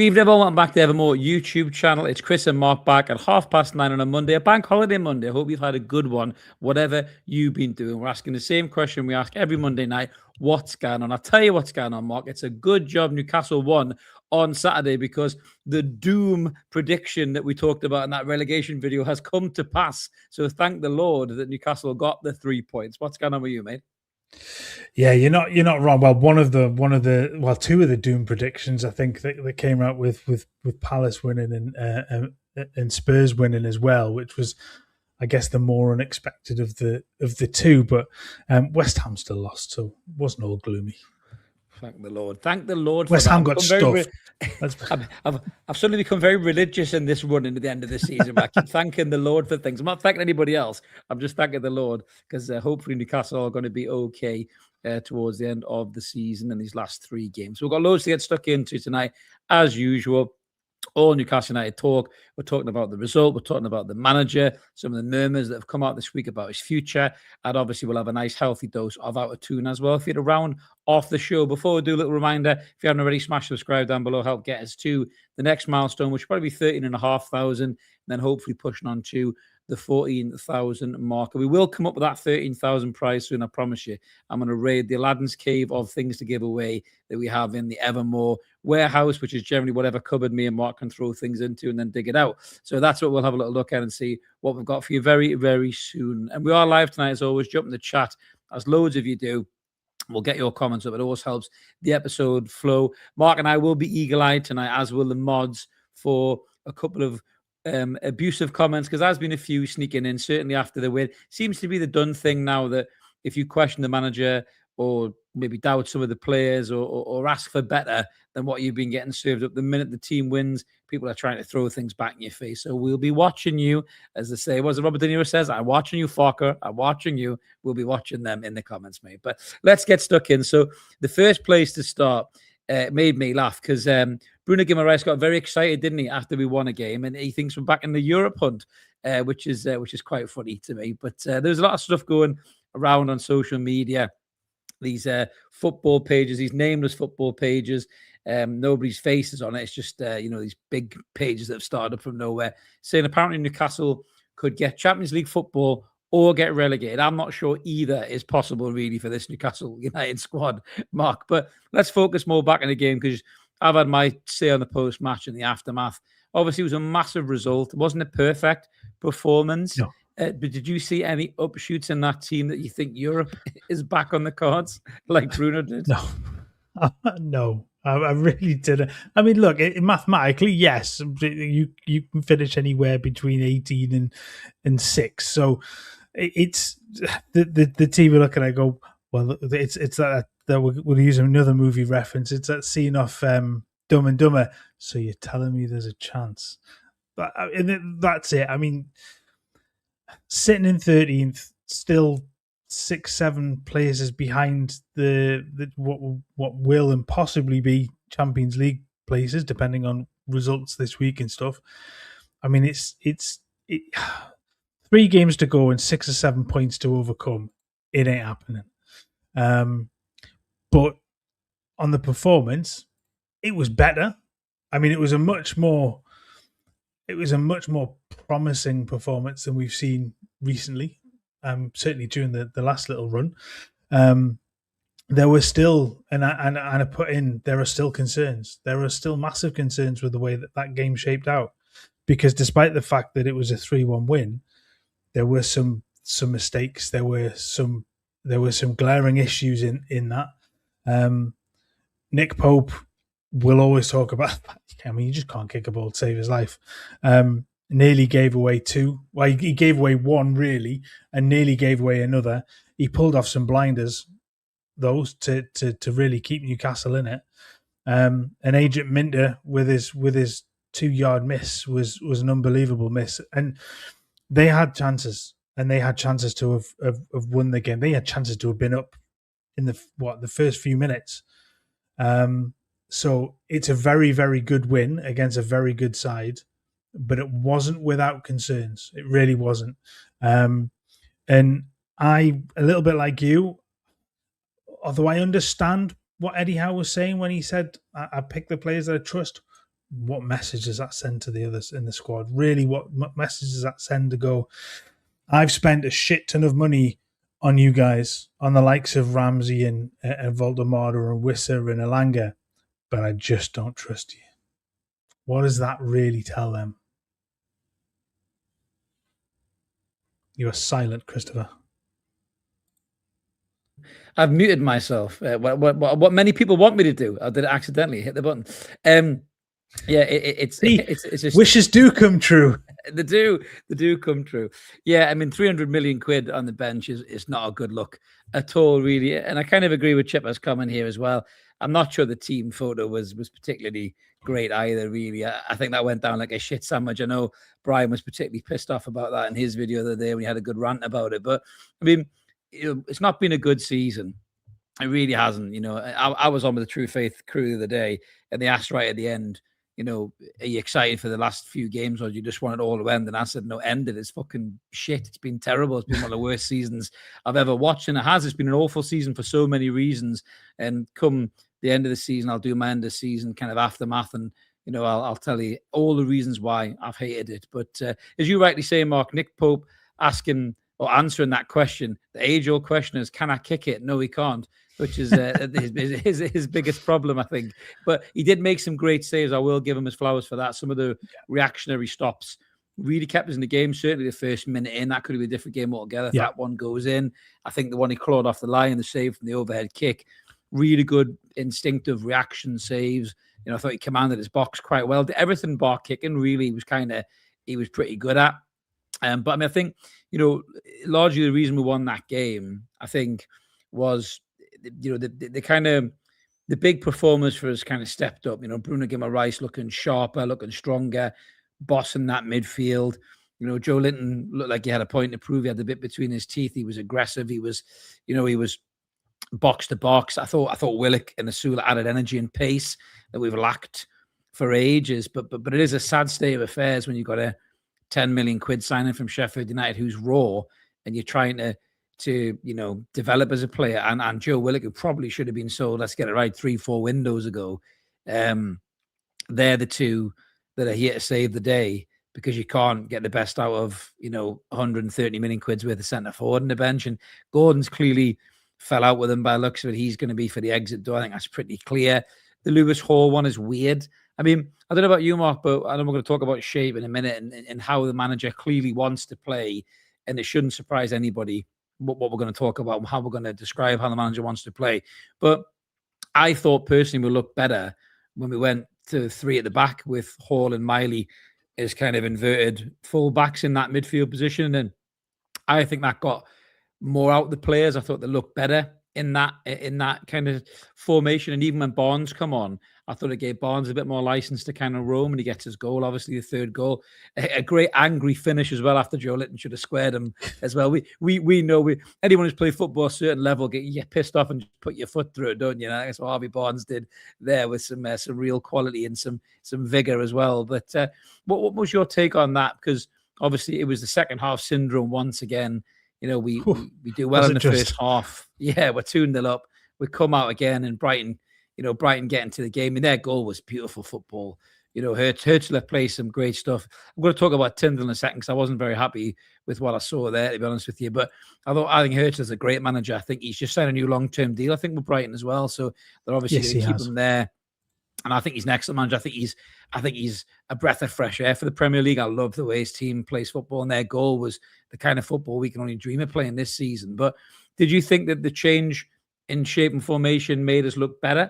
Good evening, everyone. Welcome back to Evermore YouTube channel. It's Chris and Mark back at 9:30 on a Monday, a bank holiday Monday. I hope you've had a good one, whatever you've been doing. We're asking the same question we ask every Monday night. What's going on? I'll tell you what's going on, Mark. It's a good job Newcastle won on Saturday because the doom prediction that we talked about in that relegation video has come to pass. So thank the Lord that Newcastle got the 3 points. What's going on with you, mate? Yeah, you're not wrong. Well, two of the doom predictions I think that came out with Palace winning and Spurs winning as well, which was, I guess, the more unexpected of the two. But West Ham still lost, so it wasn't all gloomy. Thank the Lord. Thank the Lord for West Ham got stuffed. I've suddenly become very religious in this run into the end of the season. But I keep thanking the Lord for things. I'm not thanking anybody else. I'm just thanking the Lord because hopefully Newcastle are going to be okay towards the end of the season in these last 3 games. So we've got loads to get stuck into tonight, as usual. All Newcastle United talk. We're talking about the result. We're talking about the manager, some of the murmurs that have come out this week about his future. And obviously, we'll have a nice, healthy dose of Out of Toon as well. If you're around off the show, before we do a little reminder, if you haven't already, smash subscribe down below. Help get us to the next milestone, which will probably be 13,500. And then hopefully pushing on to the 14,000 mark. We will come up with that 13,000 prize soon, I promise you. I'm going to raid the Aladdin's cave of things to give away that we have in the Evermore warehouse, which is generally whatever cupboard me and Mark can throw things into and then dig it out. So that's what we'll have a little look at and see what we've got for you very, very soon. And we are live tonight, as always. Jump in the chat, as loads of you do. We'll get your comments up. It always helps the episode flow. Mark and I will be eagle-eyed tonight, as will the mods, for a couple of abusive comments, because there's been a few sneaking in, certainly after the win. Seems to be the done thing now that if you question the manager or maybe doubt some of the players or ask for better than what you've been getting served up, the minute the team wins, people are trying to throw things back in your face. So we'll be watching you, as they say. What Robert De Niro says, I'm watching you, Fokker. I'm watching you. We'll be watching them in the comments, mate. But let's get stuck in. So the first place to start made me laugh because Bruno Guimaraes got very excited, didn't he, after we won a game, and he thinks we're back in the Europe hunt, which is quite funny to me. But there's a lot of stuff going around on social media. These football pages, these nameless football pages, nobody's faces on it. It's just these big pages that have started up from nowhere, saying apparently Newcastle could get Champions League football or get relegated. I'm not sure either is possible, really, for this Newcastle United squad, Mark. But let's focus more back in the game, because I've had my say on the post-match and the aftermath. Obviously, it was a massive result. It wasn't a perfect performance. No. But did you see any upshoots in that team that you think Europe is back on the cards, like Bruno did? No. No. I really didn't. I mean, look, mathematically, yes, you can finish anywhere between 18 and 6. So it's the team are looking at go, well, it's that we'll use another movie reference. It's that scene off Dumb and Dumber. So you're telling me there's a chance? But that's it. I mean, sitting in 13th, still 6-7 places behind the what will and possibly be Champions League places, depending on results this week and stuff. I mean, it's 3 games to go and 6 or 7 points to overcome. It ain't happening. But on the performance, it was better. I mean, it was a much more promising performance than we've seen recently. Certainly during the last little run, there were still, and I put in, there are still concerns. There are still massive concerns with the way that game shaped out, because despite the fact that it was a 3-1 win, there were some mistakes. There were some glaring issues in that. Nick Pope will always talk about. I mean, you just can't kick a ball to save his life. Nearly gave away 2. Well, he gave away 1 really, and nearly gave away another. He pulled off some blinders, those to really keep Newcastle in it. And Agent Minter with his 2-yard miss was an unbelievable miss. And they had chances, and they had chances to have won the game. They had chances to have been up in the first few minutes. So it's a very, very good win against a very good side, but it wasn't without concerns. It really wasn't. And I, a little bit like you, although I understand what Eddie Howe was saying when he said, I pick the players that I trust, what message does that send to the others in the squad? Really, what message does that send to go, I've spent a shit ton of money on you guys, on the likes of Ramsey and Voldemort and Wissa and Elanga, but I just don't trust you. What does that really tell them? You are silent, Christopher. I've muted myself. What many people want me to do. I did it accidentally. Hit the button. It's just, wishes do come true. They do come true. Yeah, I mean, 300 million quid on the bench is not a good look at all, really. And I kind of agree with Chipper's comment here as well. I'm not sure the team photo was particularly great either, really. I think that went down like a shit sandwich. I know Brian was particularly pissed off about that in his video the other day when he had a good rant about it. But I mean, it's not been a good season. It really hasn't. I was on with the True Faith crew the other day, and they asked right at the end, are you excited for the last few games, or do you just want it all to end? And I said, no, end it. It's fucking shit. It's been terrible. It's been one of the worst seasons I've ever watched, and it has. It's been an awful season for so many reasons. And come the end of the season, I'll do my end of season kind of aftermath, and I'll tell you all the reasons why I've hated it. But as you rightly say, Mark, Nick Pope asking or answering that question, the age-old question is, can I kick it? No, he can't, which is his biggest problem, I think. But he did make some great saves. I will give him his flowers for that. Some of the reactionary stops really kept us in the game. Certainly the first minute in, that could be a different game altogether. If that one goes in, I think the one he clawed off the line, the save from the overhead kick, really good instinctive reaction saves. I thought he commanded his box quite well. Everything bar kicking really he was pretty good at. But I mean, I think, largely the reason we won that game, I think, was, the kind of the big performers for us kind of stepped up. Bruno Guimaraes looking sharper, looking stronger, bossing that midfield. Joe Linton looked like he had a point to prove. He had the bit between his teeth. He was aggressive. He was box to box. I thought Willock and Asula added energy and pace that we've lacked for ages. But it is a sad state of affairs when you've got a 10 million quid signing from Sheffield United who's raw, and you're trying to develop as a player. And Joe Willock, who probably should have been sold, let's get it right, 3-4 windows ago. They're the two that are here to save the day, because you can't get the best out of 130 million quid's worth of centre forward on the bench. And Gordon's clearly fell out with him by the looks of it. He's going to be for the exit door. I think that's pretty clear. The Lewis Hall one is weird. I mean, I don't know about you, Mark, but I know we're going to talk about shape in a minute and how the manager clearly wants to play. And it shouldn't surprise anybody what we're going to talk about and how we're going to describe how the manager wants to play. But I thought personally we looked better when we went to 3 at the back with Hall and Miley as kind of inverted full backs in that midfield position. And I think that got more out of the players. I thought they looked better in that kind of formation. And even when Barnes come on, I thought it gave Barnes a bit more license to kind of roam, and he gets his goal, obviously the third goal. A great angry finish as well after Joe Linton should have squared him as well. We know anyone who's played football at a certain level get pissed off and put your foot through it, don't you? That's what Harvey Barnes did there with some real quality and some vigor as well. But what was your take on that? Because obviously it was the second half syndrome once again. We do well in the first half. Yeah, we're 2-0 up. We come out again, and Brighton get into the game. And their goal was beautiful football. Hurtler plays some great stuff. I'm going to talk about Tyndall in a second, because I wasn't very happy with what I saw there, to be honest with you. But I think Hurtler's a great manager. I think he's just signed a new long-term deal, I think, with Brighton as well. So they're obviously going to keep him there. And I think he's an excellent manager. I think he's a breath of fresh air for the Premier League. I love the way his team plays football, and their goal was the kind of football we can only dream of playing this season. But did you think that the change in shape and formation made us look better,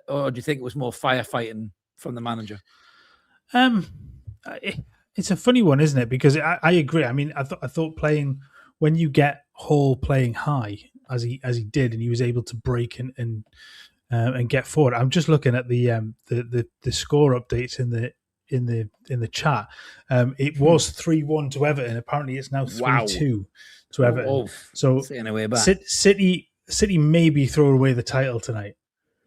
or do you think it was more firefighting from the manager? It's a funny one, isn't it? Because I agree. I mean, I thought playing, when you get Hall playing high as he did, and he was able to break and get forward. I'm just looking at the score updates in the chat. It was 3-1 to Everton. Apparently, it's now 3-2 to Everton. So City maybe throw away the title tonight.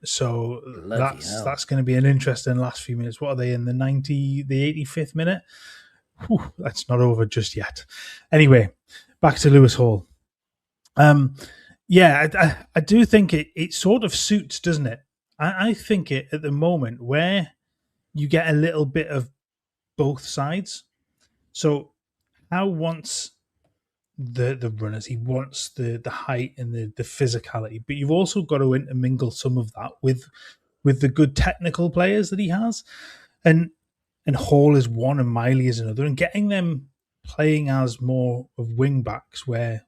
So that's going to be an interesting last few minutes. What are they in the 85th minute? Whew, that's not over just yet. Anyway, back to Lewis Hall. Yeah, I do think it sort of suits, doesn't it? I think it at the moment where you get a little bit of both sides. So Howe wants the runners, he wants the height and the physicality, but you've also got to intermingle some of that with the good technical players that he has, and Hall is one and Miley is another, and getting them playing as more of wing backs where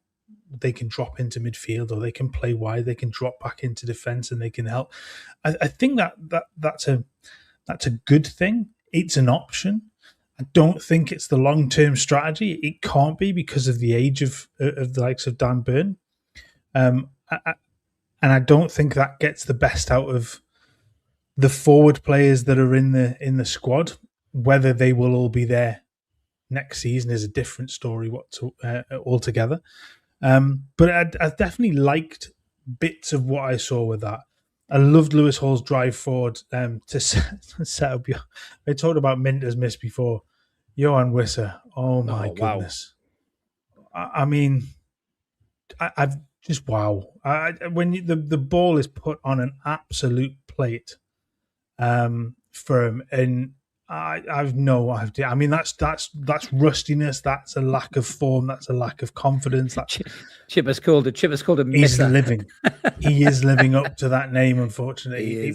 they can drop into midfield or they can play wide, they can drop back into defence and they can help. I think that's a good thing. It's an option. I don't think it's the long-term strategy. It can't be because of the age of the likes of Dan Burn. And I don't think that gets the best out of the forward players that are in the squad. Whether they will all be there next season is a different story altogether. But I definitely liked bits of what I saw with that. I loved Lewis Hall's drive forward to set up. I talked about Minter's miss before. Johan Wisser. Oh my goodness! Wow. I mean, I've just wow. When the ball is put on an absolute plate for him, and I've no idea. I mean, that's rustiness. That's a lack of form. That's a lack of confidence. Chip has called it. He's living. He is living up to that name. Unfortunately,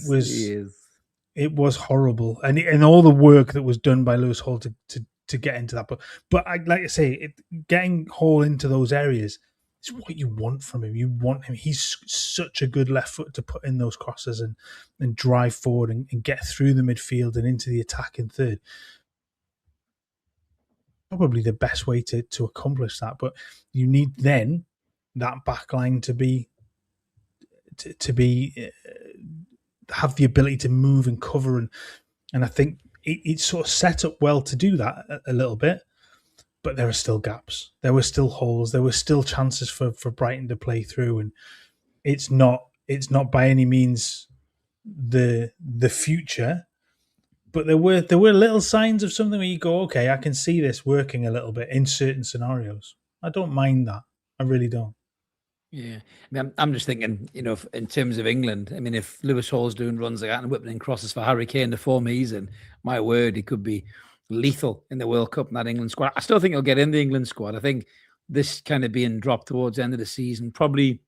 it was horrible, and all the work that was done by Lewis Hall to get into that. But I like to say, getting Hall into those areas is what you want from him. You want him. He's such a good left foot to put in those crosses and drive forward and get through the midfield and into the attacking third. Probably the best way to accomplish that. But you need then that back line to be have the ability to move and cover, and I think it's sort of set up well to do that a little bit. But there are still gaps. There were still holes. There were still chances for Brighton to play through, and it's not by any means the future. But there were little signs of something where you go, okay, I can see this working a little bit in certain scenarios. I don't mind that. I really don't. Yeah, I mean, I'm just thinking, in terms of England. I mean, if Lewis Hall's doing runs like that and whipping in crosses for Harry Kane, the form he's in, my word, he could be lethal in the World Cup in that England squad. I still think he'll get in the England squad. I think this kind of being dropped towards the end of the season probably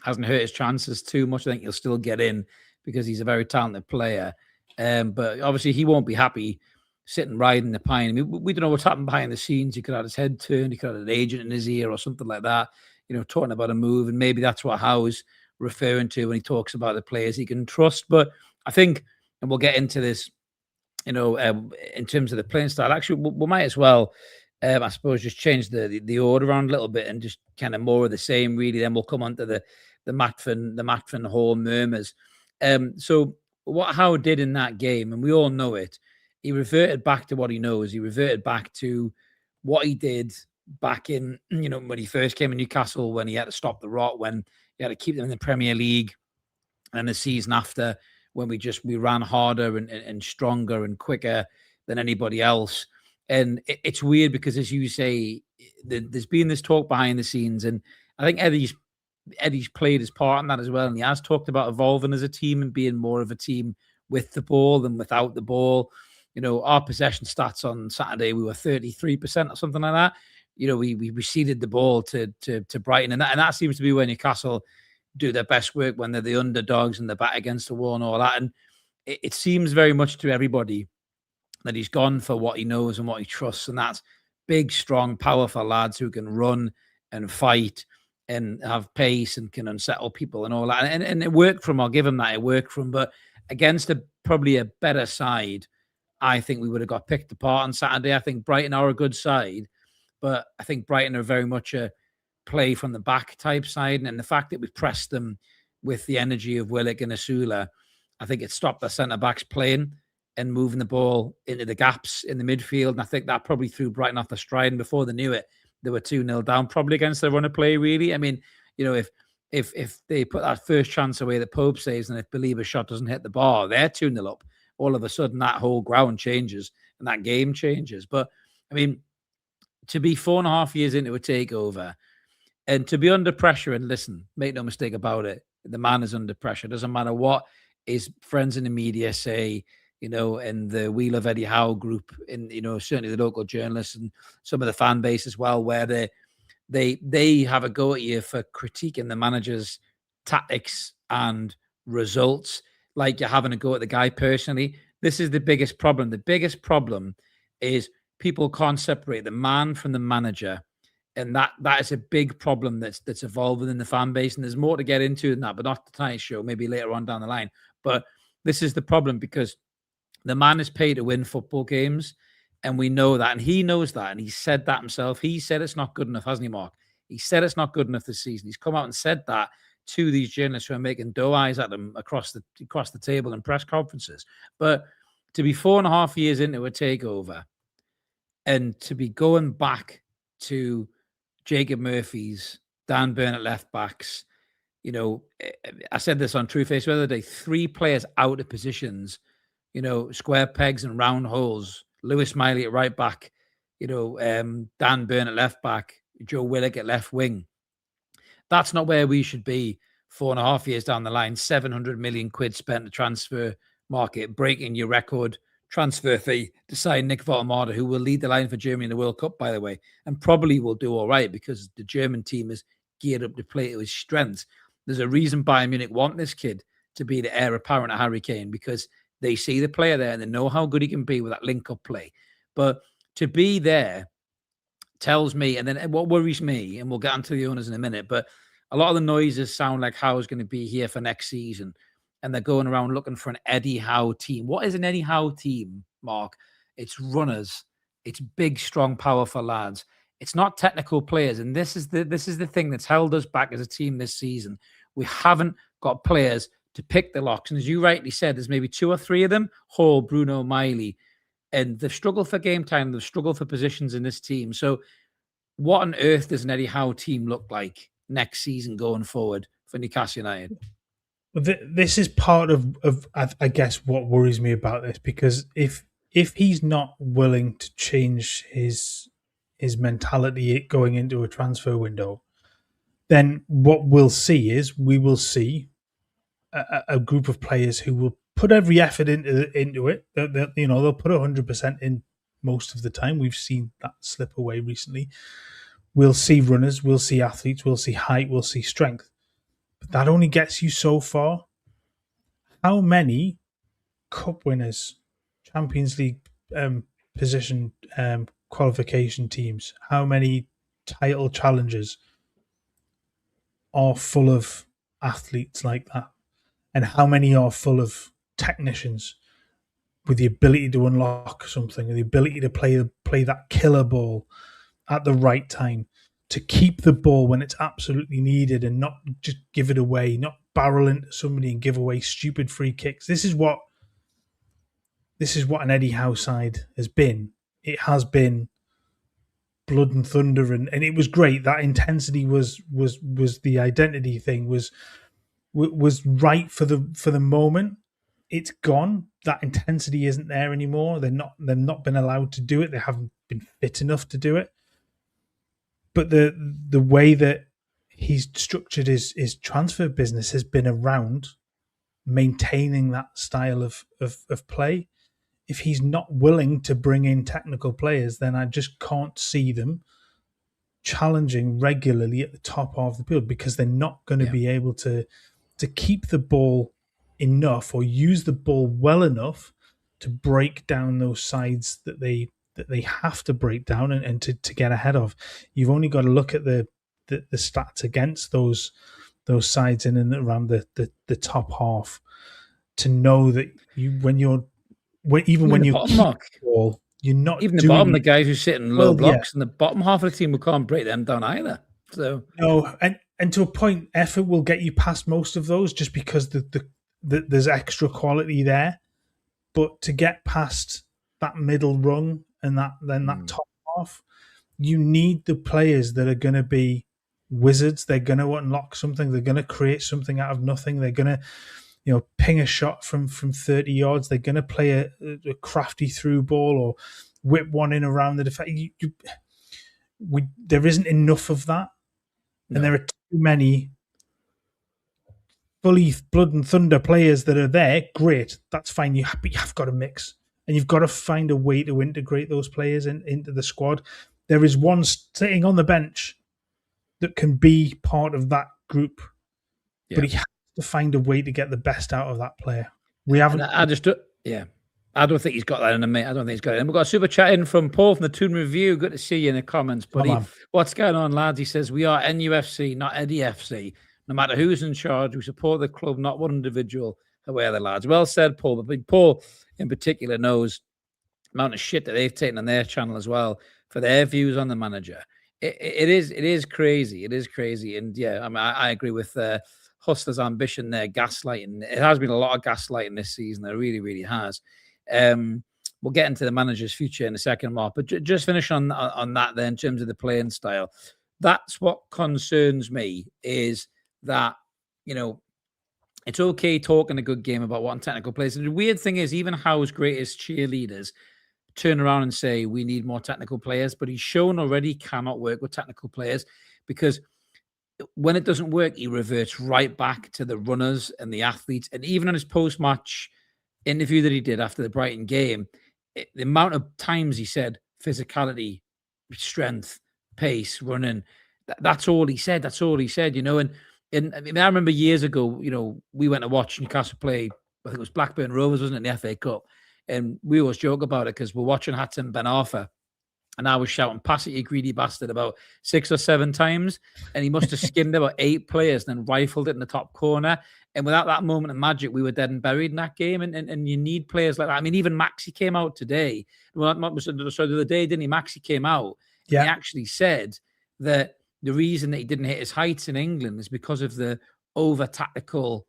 hasn't hurt his chances too much. I think he'll still get in because he's a very talented player. But obviously he won't be happy sitting riding the pine. I mean, we don't know what's happened behind the scenes. He could have his head turned. He could have an agent in his ear or something like that, talking about a move. And maybe that's what Howe's referring to when he talks about the players he can trust. But I think, and we'll get into this, in terms of the playing style, actually, we might as well, I suppose, just change the order around a little bit and just kind of more of the same, really. Then we'll come on to the Matfen Hall murmurs. So what Howe did in that game, and we all know it, he reverted back to what he knows. He reverted back to what he did back in, when he first came to Newcastle, when he had to stop the rot, when he had to keep them in the Premier League, and the season after, when we ran harder and stronger and quicker than anybody else. And it's weird because, as you say, there's been this talk behind the scenes, and I think Eddie's played his part in that as well. And he has talked about evolving as a team and being more of a team with the ball than without the ball. Our possession stats on Saturday, we were 33% or something like that. We ceded the ball to Brighton, and that seems to be where Newcastle do their best work, when they're the underdogs and they're back against the wall and all that. And it seems very much to everybody that he's gone for what he knows and what he trusts, and that's big, strong, powerful lads who can run and fight and have pace and can unsettle people and all that. And it worked for him. I'll give him that. It worked for him. But against probably a better side, I think we would have got picked apart on Saturday. I think Brighton are a good side, but I think Brighton are very much a play from the back type side. And the fact that we pressed them with the energy of Willock and Asula, I think it stopped the centre-backs playing and moving the ball into the gaps in the midfield. And I think that probably threw Brighton off the stride. And before they knew it, they were 2-0 down, probably against their run of play, really. I mean, if they put that first chance away that Pope saves, and if Belieber's shot doesn't hit the bar, they're 2-0 up. All of a sudden, that whole ground changes and that game changes. But, I mean, to be 4.5 years into a takeover and to be under pressure, and listen, make no mistake about it, the man is under pressure. Doesn't matter what his friends in the media say. and the We Love Eddie Howe group, and certainly the local journalists and some of the fan base as well, where they have a go at you for critiquing the manager's tactics and results, like you're having a go at the guy personally. This is the biggest problem. The biggest problem is people can't separate the man from the manager. And that is a big problem that's evolved within the fan base. And there's more to get into than that, but not tonight's show, maybe later on down the line. But this is the problem, because the man is paid to win football games, and we know that. And he knows that. And he said that himself. He said it's not good enough, hasn't he, Mark? He said it's not good enough this season. He's come out and said that to these journalists who are making doe eyes at him across the table in press conferences. But to be 4.5 years into a takeover, and to be going back to Jacob Murphy's, Dan Burn at left backs, I said this on True Face the other day, 3 players out of positions, square pegs and round holes. Lewis Miley at right back, Dan Burn at left back, Joe Willock at left wing. That's not where we should be 4.5 years down the line. 700 million quid spent to transfer market, breaking your record transfer fee to sign Nick Voltemade, who will lead the line for Germany in the World Cup, by the way, and probably will do all right because the German team is geared up to play to his strengths. There's a reason Bayern Munich want this kid to be the heir apparent of Harry Kane, because they see the player there and they know how good he can be with that link-up play. But to be there tells me, and then what worries me, and we'll get onto the owners in a minute, but a lot of the noises sound like Howe's going to be here for next season, and they're going around looking for an Eddie Howe team. What is an Eddie Howe team, Mark? It's runners. It's big, strong, powerful lads. It's not technical players, and this is the thing that's held us back as a team this season. We haven't got players to pick the locks, and as you rightly said, there's maybe 2 or 3 of them: Hall, Bruno, Miley, and they've struggled for game time. They've struggled for positions in this team. So, what on earth does an Eddie Howe team look like next season going forward for Newcastle United? This is part of I guess what worries me about this, because if he's not willing to change his mentality going into a transfer window, then what we'll see is a group of players who will put every effort into it. They'll put 100% in most of the time. We've seen that slip away recently. We'll see runners, we'll see athletes, we'll see height, we'll see strength. But that only gets you so far. How many cup winners, Champions League position qualification teams, how many title challengers are full of athletes like that? And how many are full of technicians with the ability to unlock something, the ability to play that killer ball at the right time, to keep the ball when it's absolutely needed and not just give it away, not barrel into somebody and give away stupid free kicks. This is what an Eddie Howe side has been. It has been blood and thunder, and it was great. That intensity was the identity thing, was right for the moment. It's gone. That intensity isn't there anymore. They've not been allowed to do it. They haven't been fit enough to do it. But the way that he's structured his transfer business has been around maintaining that style of play. If he's not willing to bring in technical players, then I just can't see them challenging regularly at the top of the field, because they're not going to be able to keep the ball enough or use the ball well enough to break down those sides that they have to break down and to get ahead of. You've only got to look at the stats against those sides in and around the top half to know that when you keep the ball, you're not even the bottom, the guys who sit in low blocks, and the bottom half of the team, we can't break them down either. So no, and to a point, effort will get you past most of those just because there's extra quality there. But to get past that middle rung and that top half, you need the players that are going to be wizards. They're going to unlock something. They're going to create something out of nothing. They're going to, ping a shot from 30 yards. They're going to play a crafty through ball or whip one in around the defense. There isn't enough of that, and there are too many fully blood and thunder players that are there, great. That's fine. But you've got to mix, and you've got to find a way to integrate those players into the squad. There is one sitting on the bench that can be part of that group, but he has to find a way to get the best out of that player. We haven't. I don't think he's got that in him, mate. I don't think he's got it. And we've got a super chat in from Paul from the Toon Review. Good to see you in the comments, buddy. What's going on, lads? He says, we are NUFC, not Eddie FC. No matter who's in charge, we support the club, not one individual. Away the lads. Well said, Paul. But Paul, in particular, knows the amount of shit that they've taken on their channel as well for their views on the manager. It is crazy. It is crazy. And yeah, I mean, I agree with Hustler's ambition there, gaslighting. It has been a lot of gaslighting this season. It really, really has. We'll get into the manager's future in a second, Mark. But just finish on that there in terms of the playing style. That's what concerns me, is that, you know, it's okay talking a good game about what technical players. And the weird thing is, even Howe's greatest cheerleaders turn around and say, we need more technical players. But he's shown already cannot work with technical players, because when it doesn't work, he reverts right back to the runners and the athletes. And even on his post-match interview that he did after the Brighton game, the amount of times he said physicality, strength, pace, running, that's all he said. That's all he said, you know. And I mean, I remember years ago, you know, we went to watch Newcastle play, I think it was Blackburn Rovers, wasn't it, in the FA Cup? And we always joke about it because we're watching Hatton Ben Arfa, and I was shouting, pass it, you greedy bastard, about 6 or 7 times. And he must have skinned about 8 players and then rifled it in the top corner. And without that moment of magic, we were dead and buried in that game. And you need players like that. I mean, even Maxi came out today. Well, so the other day, didn't he? Maxi came out. Yeah. He actually said that the reason that he didn't hit his heights in England is because of the over-tactical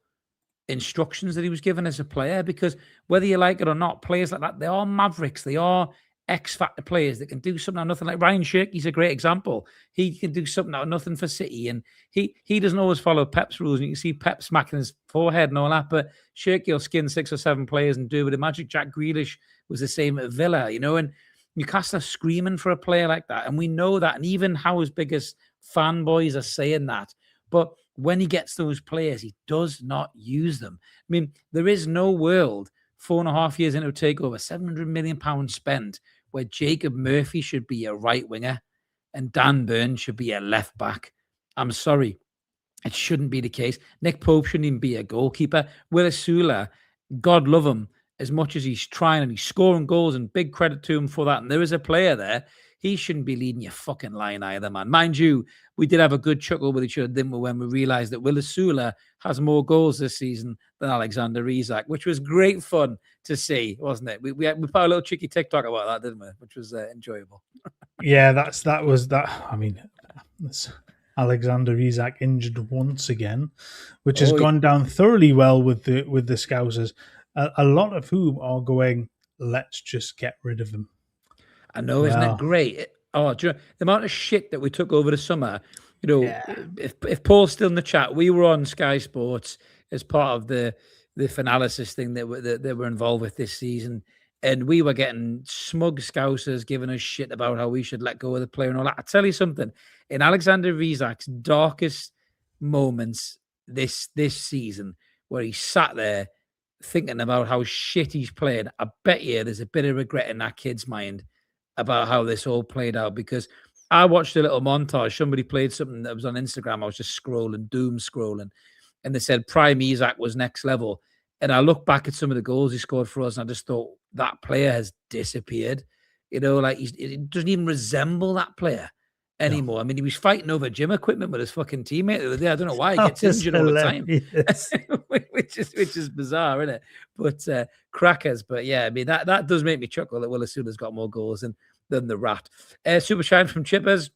instructions that he was given as a player. Because whether you like it or not, players like that, they are mavericks. They are X-factor players that can do something out of nothing. Like Ryan Shirky's a great example. He can do something out of nothing for City, and he doesn't always follow Pep's rules. And you can see Pep smacking his forehead and all that, but Shirky will skin 6 or 7 players and do it with the magic. Jack Grealish was the same at Villa, you know, and Newcastle are screaming for a player like that, and we know that. And even Howe's biggest fanboys are saying that. But when he gets those players, he does not use them. I mean, there is no world 4.5 years into a takeover, £700 million spent, where Jacob Murphy should be a right winger and Dan Burn should be a left back. I'm sorry. It shouldn't be the case. Nick Pope shouldn't even be a goalkeeper. Willis Sula, God love him, as much as he's trying and he's scoring goals, and big credit to him for that. And there is a player there. He shouldn't be leading your fucking line either, man. Mind you, we did have a good chuckle with each other, didn't we, when we realised that Willis Sula has more goals this season than Alexander Isak, which was great fun to see, wasn't it? We put a little cheeky TikTok about that, didn't we? Which was enjoyable. Yeah, that was that. I mean, Alexander Isak injured once again, which has gone down thoroughly well with the Scousers, a lot of whom are going, let's just get rid of him. I know, isn't it great? Do you know, the amount of shit that we took over the summer, you know, if Paul's still in the chat, we were on Sky Sports as part of the Finalysis thing that we're involved with this season. And we were getting smug Scousers giving us shit about how we should let go of the player and all that. I tell you something, in Alexander Isak's darkest moments this season, where he sat there thinking about how shit he's played, I bet you there's a bit of regret in that kid's mind about how this all played out. Because I watched a little montage. Somebody played something that was on Instagram. I was just doom scrolling, and they said Prime Isak was next level. And I look back at some of the goals he scored for us, and I just thought, that player has disappeared. You know, like it doesn't even resemble that player anymore. No. I mean, he was fighting over gym equipment with his fucking teammate the other day. I don't know why he gets injured all the time, which is bizarre, isn't it? But crackers. But yeah, I mean, that does make me chuckle that Willis Sula's got more goals than the Rat. Super shine from Chippers.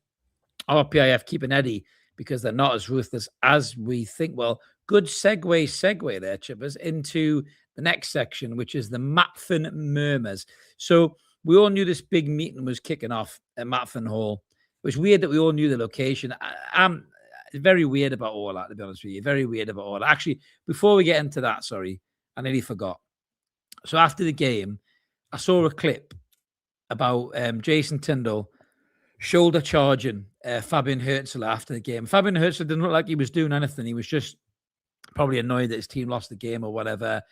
RPIF keeping Eddie because they're not as ruthless as we think. Well, good segue there, Chippers, into the next section, which is the Matfen murmurs. So we all knew this big meeting was kicking off at Matfen Hall. It was weird that we all knew the location. I'm very weird about all that, to be honest with you. Very weird about all that. Actually, before we get into that, sorry, I nearly forgot. So after the game, I saw a clip about Jason Tindall shoulder charging Fabian Herzl after the game. Fabian Herzl didn't look like he was doing anything. He was just probably annoyed that his team lost the game or whatever.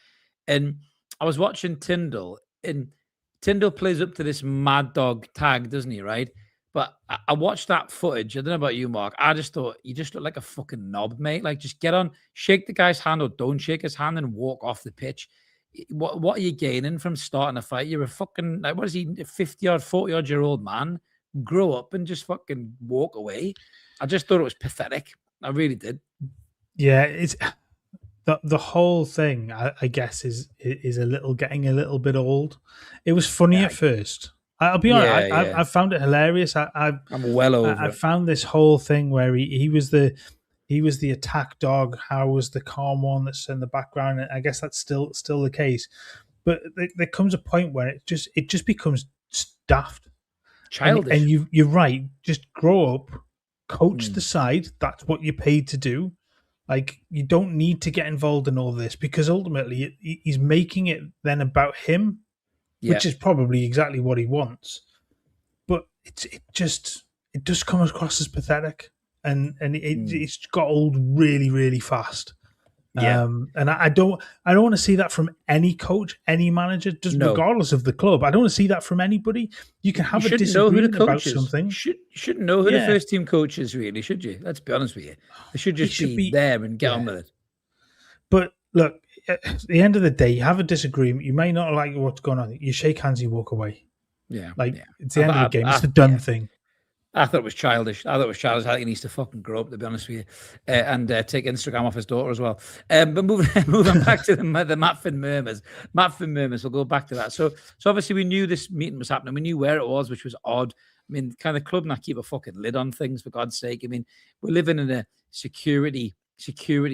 And I was watching Tyndall, and Tyndall plays up to this mad dog tag, doesn't he? Right. But I watched that footage. I don't know about you, Mark. I just thought you just look like a fucking knob, mate. Like, just get on, shake the guy's hand or don't shake his hand and walk off the pitch. What are you gaining from starting a fight? You're a fucking, like, what is he, 50-odd, 40-odd-year-old man? Grow up and just fucking walk away. I just thought it was pathetic. I really did. Yeah, it's the whole thing. I guess is getting a little bit old. It was funny at first. I'll be honest. I found it hilarious. I'm well over. I found this whole thing where he was the attack dog. Howe was the calm one that's in the background. And I guess that's still the case. But there comes a point where it just becomes daft, childish. And you're right. Just grow up, coach the side. That's what you're paid to do. Like, you don't need to get involved in all this, because ultimately he's making it then about him. Which is probably exactly what he wants, but it does come across as pathetic, and it's got old really, really fast. And I don't want to see that from any coach, any manager, regardless of the club. I don't want to see that from anybody. You can have a disagreement about something. You shouldn't know who the first team coach is, really, should you? Let's be honest with you. They should just be there and get on with it. But look, at the end of the day, you have a disagreement. You may not like what's going on. You shake hands, you walk away. It's the end of the game. It's the done thing. I thought it was childish. I think he needs to fucking grow up, to be honest with you, and take Instagram off his daughter as well. But moving back to the Matfen murmurs. Matfen murmurs. We'll go back to that. So obviously we knew this meeting was happening. We knew where it was, which was odd. I mean, can the club not keep a fucking lid on things, for God's sake? I mean, we're living in a security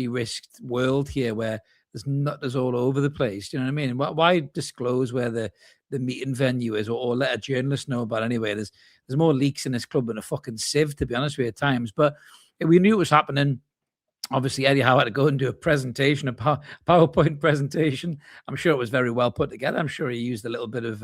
risked world here where there's nutters all over the place. You know what I mean? Why disclose where the meeting venue is, or let a journalist know about it anyway? There's more leaks in this club than a fucking sieve, to be honest with you, at times. But we knew it was happening. Obviously, Eddie Howe had to go and do a presentation, a PowerPoint presentation. I'm sure it was very well put together. I'm sure he used a little bit of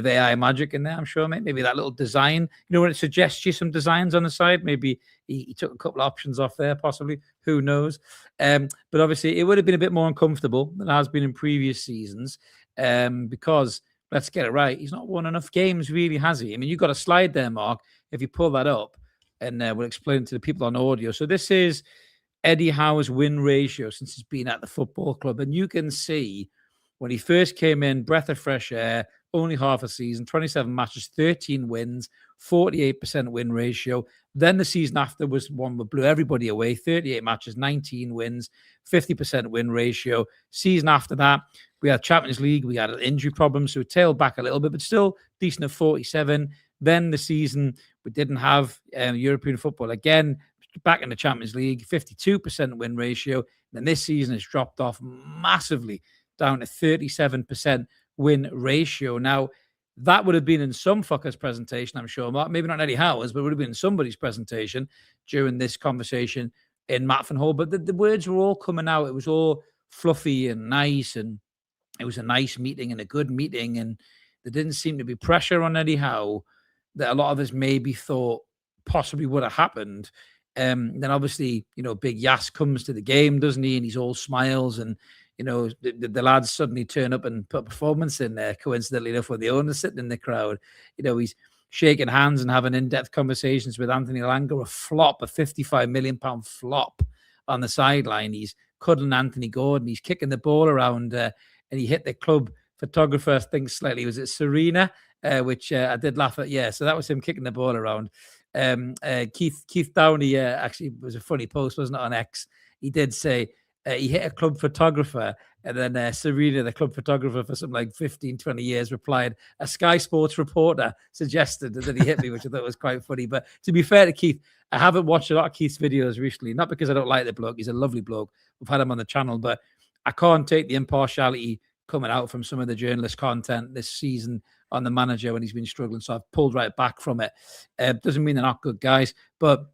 AI magic in there. I'm sure maybe that little design, when it suggests you some designs on the side, maybe he took a couple of options off there, possibly. Who knows? But obviously, it would have been a bit more uncomfortable than it has been in previous seasons, because let's get it right, he's not won enough games, really, has he? I mean, you've got a slide there, Mark, if you pull that up, and we'll explain to the people on audio. So this is Eddie Howe's win ratio since he's been at the football club. And you can see when he first came in, breath of fresh air, only half a season, 27 matches, 13 wins, 48% win ratio. Then the season after was one that blew everybody away, 38 matches, 19 wins, 50% win ratio. Season after that, we had Champions League, we had an injury problem, so it tailed back a little bit, but still decent at 47. Then the season, we didn't have European football again, back in the Champions League, 52% win ratio. And then this season has dropped off massively, down to 37% win ratio. Now, that would have been in some fucker's presentation, I'm sure, Mark. Maybe not Eddie Howe's, but it would have been in somebody's presentation during this conversation in Matfen Hall. But the words were all coming out. It was all fluffy and nice, and it was a nice meeting and a good meeting. And there didn't seem to be pressure on Eddie Howe that a lot of us maybe thought possibly would have happened. Then obviously, Big Yas comes to the game, doesn't he? And he's all smiles, and the lads suddenly turn up and put a performance in there, coincidentally enough, with the owner sitting in the crowd. He's shaking hands and having in-depth conversations with Anthony Elanga, a £55 million flop on the sideline. He's cuddling Anthony Gordon. He's kicking the ball around, and he hit the club photographer, I think slightly. Was it Serena? Which I did laugh at. Yeah, so that was him kicking the ball around. Keith Downey actually was a funny post, wasn't it, on X? He did say he hit a club photographer, and then Serena, the club photographer for something like 15, 20 years, replied, a Sky Sports reporter suggested that he hit me, which I thought was quite funny. But to be fair to Keith, I haven't watched a lot of Keith's videos recently, not because I don't like the bloke. He's a lovely bloke. We've had him on the channel, but I can't take the impartiality coming out from some of the journalist content this season on the manager when he's been struggling. So I've pulled right back from it. Doesn't mean they're not good guys, but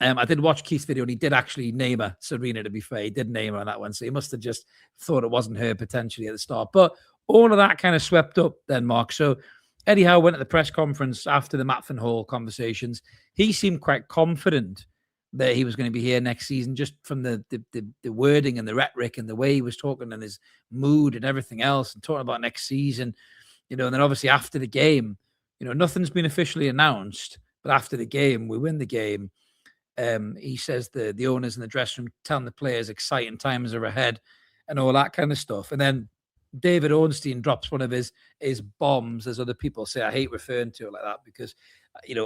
I did watch Keith's video, and he did actually name her, Serena, to be fair. He did name her on that one. So he must have just thought it wasn't her potentially at the start. But all of that kind of swept up then, Mark. So Eddie Howe went at the press conference after the Matfen Hall conversations. He seemed quite confident that he was going to be here next season, just from the wording and the rhetoric and the way he was talking and his mood and everything else, and talking about next season, and then obviously after the game, nothing's been officially announced, but after the game, we win the game. He says the owners in the dressing room telling the players exciting times are ahead and all that kind of stuff. And then David Ornstein drops one of his bombs, as other people say. I hate referring to it like that because,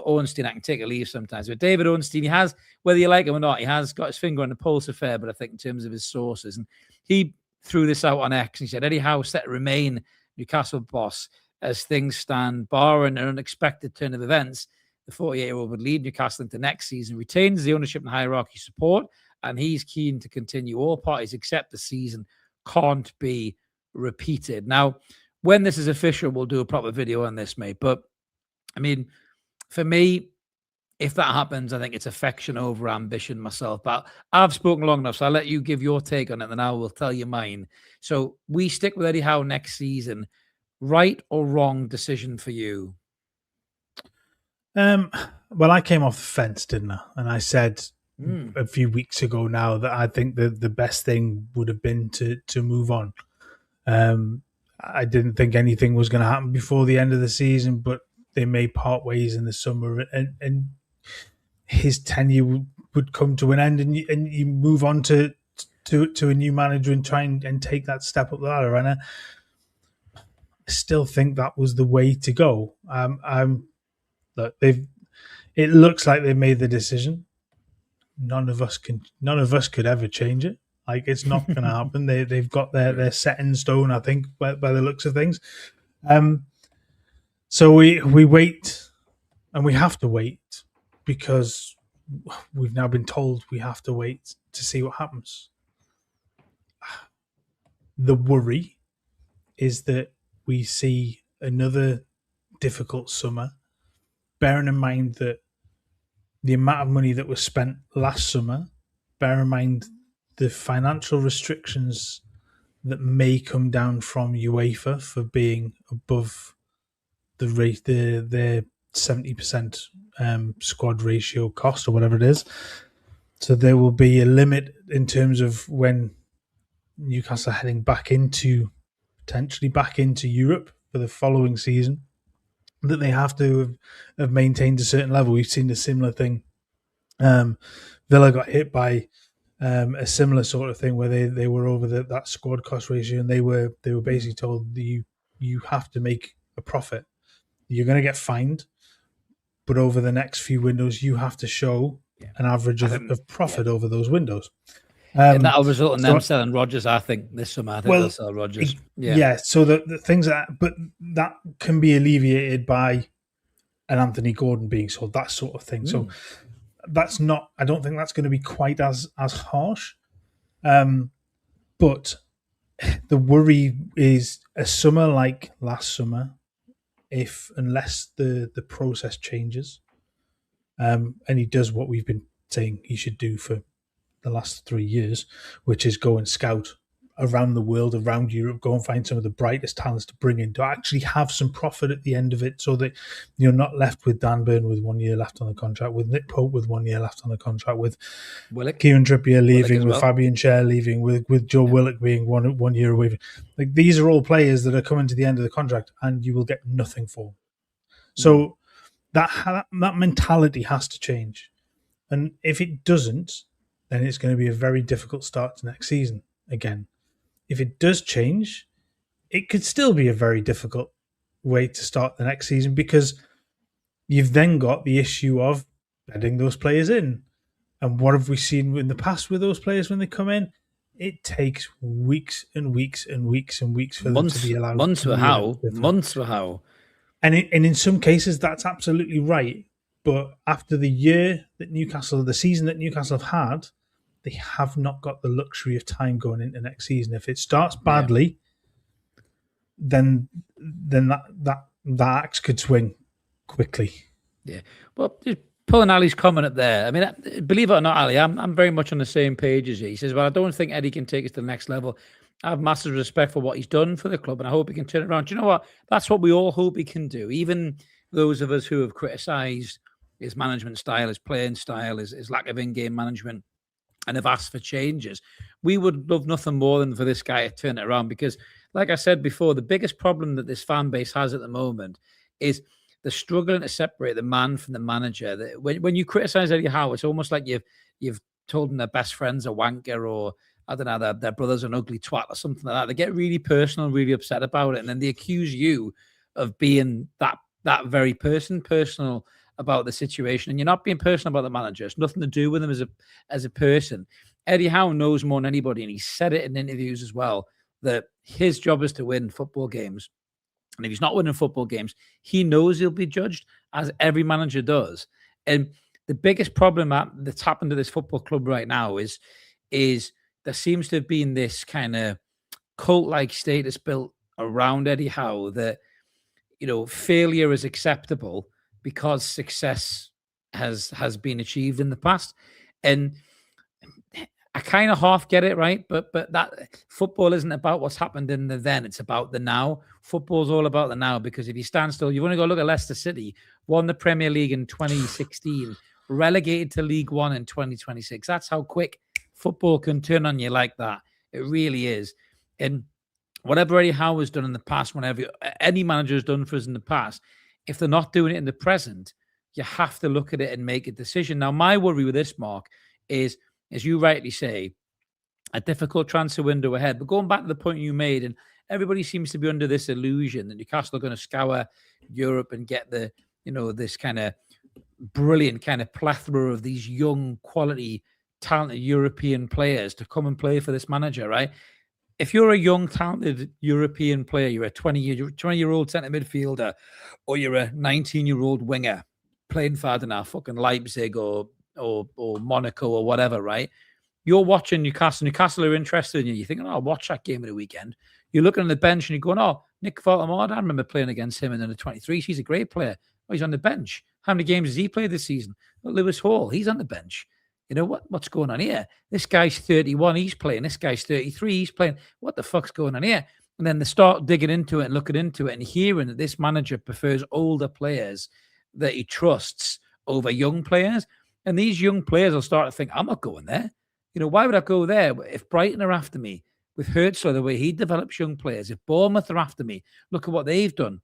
Ornstein, I can take a leave sometimes. But David Ornstein, he has, whether you like him or not, he has got his finger on the pulse of fair, but I think in terms of his sources. And he threw this out on X and he said, Eddie Howe set to remain Newcastle boss as things stand, barring an unexpected turn of events. The 48-year-old would lead Newcastle into next season, retains the ownership and hierarchy support, and he's keen to continue. All parties except the season can't be repeated. Now, when this is official, we'll do a proper video on this, mate. But, I mean, for me, if that happens, I think it's affection over ambition myself. But I've spoken long enough, so I'll let you give your take on it, and then I will tell you mine. So we stick with Eddie Howe next season. Right or wrong decision for you? Well, I came off the fence, didn't I? And I said a few weeks ago now that I think that the best thing would have been to move on. I didn't think anything was going to happen before the end of the season, but they may part ways in the summer, and his tenure would come to an end, and you move on to a new manager and try and take that step up the ladder. And I still think that was the way to go. Look, it looks like they made the decision. None of us could ever change it. Like, it's not going to happen. They've got their set in stone, I think, by the looks of things. So we wait, and we have to wait because we've now been told we have to wait to see what happens. The worry is that we see another difficult summer, bearing in mind that the amount of money that was spent last summer, bear in mind the financial restrictions that may come down from UEFA for being above the rate, their 70% squad ratio cost or whatever it is. So there will be a limit in terms of when Newcastle are heading potentially back into Europe for the following season, that they have to have maintained a certain level. We've seen a similar thing. Villa got hit by a similar sort of thing where they were over that squad cost ratio, and they were basically told that you have to make a profit. You're going to get fined, but over the next few windows, you have to show an average of profit over those windows. And that'll result in them selling Rodgers, I think, this summer. I think they'll sell Rodgers. So the things but that can be alleviated by an Anthony Gordon being sold, that sort of thing. So that's not, I don't think that's going to be quite as harsh. But the worry is a summer like last summer, unless the process changes, and he does what we've been saying he should do for the last 3 years, which is go and scout around the world, around Europe, go and find some of the brightest talents to bring in to actually have some profit at the end of it, so that you're not left with Dan Burn with 1 year left on the contract, with Nick Pope with 1 year left on the contract, with Kieran Trippier leaving, with Fabian Schär leaving, with Joe Willock being one year away. Like, these are all players that are coming to the end of the contract and you will get nothing for them. So that mentality has to change. And if it doesn't, then it's going to be a very difficult start to next season again. If it does change, it could still be a very difficult way to start the next season, because you've then got the issue of bedding those players in. And what have we seen in the past with those players when they come in? It takes weeks and weeks and weeks and weeks for them to be allowed. Months for how. And in some cases, that's absolutely right. But after the season that Newcastle have had, they have not got the luxury of time going into next season. If it starts badly, then that axe could swing quickly. Yeah. Well, just pulling Ali's comment up there. I mean, believe it or not, Ali, I'm very much on the same page as you. He says, well, I don't think Eddie can take us to the next level. I have massive respect for what he's done for the club, and I hope he can turn it around. Do you know what? That's what we all hope he can do. Even those of us who have criticised, his management style, his playing style, his lack of in-game management, and have asked for changes. We would love nothing more than for this guy to turn it around because, like I said before, the biggest problem that this fan base has at the moment is they're struggling to separate the man from the manager. When you criticize Eddie Howe, it's almost like you've told them their best friend's a wanker, or I don't know, their brother's an ugly twat or something like that. They get really personal, really upset about it, and then they accuse you of being that very personal about the situation, and you're not being personal about the manager. It's nothing to do with him as a person. Eddie Howe knows more than anybody, and he said it in interviews as well, that his job is to win football games. And if he's not winning football games, he knows he'll be judged, as every manager does. And the biggest problem that's happened to this football club right now is there seems to have been this kind of cult-like status built around Eddie Howe that, failure is acceptable because success has been achieved in the past. And I kind of half get it, right? But that football isn't about what's happened in the then. It's about the now. Football's all about the now, because if you stand still, you've only got to look at Leicester City, won the Premier League in 2016, relegated to League One in 2026. That's how quick football can turn on you like that. It really is. And whatever Eddie Howe has done in the past, whenever any manager has done for us in the past, if they're not doing it in the present, you have to look at it and make a decision. Now, my worry with this, Mark, is, as you rightly say, a difficult transfer window ahead. But going back to the point you made, and everybody seems to be under this illusion that Newcastle are going to scour Europe and get this kind of brilliant kind of plethora of these young, quality, talented European players to come and play for this manager, right? If you're a young, talented European player, you're a 20-year-old centre midfielder, or you're a 19-year-old winger playing for, I don't know, fucking Leipzig or Monaco or whatever, right? You're watching Newcastle. Newcastle are interested in you. You're thinking, I'll watch that game of the weekend. You're looking on the bench and you're going, Nick Voltemade, I remember playing against him in the 23s. He's a great player. He's on the bench. How many games has he played this season? Lewis Hall, he's on the bench. What's going on here? This guy's 31, he's playing. This guy's 33, he's playing. What the fuck's going on here? And then they start digging into it and looking into it and hearing that this manager prefers older players that he trusts over young players. And these young players will start to think, I'm not going there. Why would I go there? If Brighton are after me, with Hertzler, the way he develops young players, if Bournemouth are after me, look at what they've done.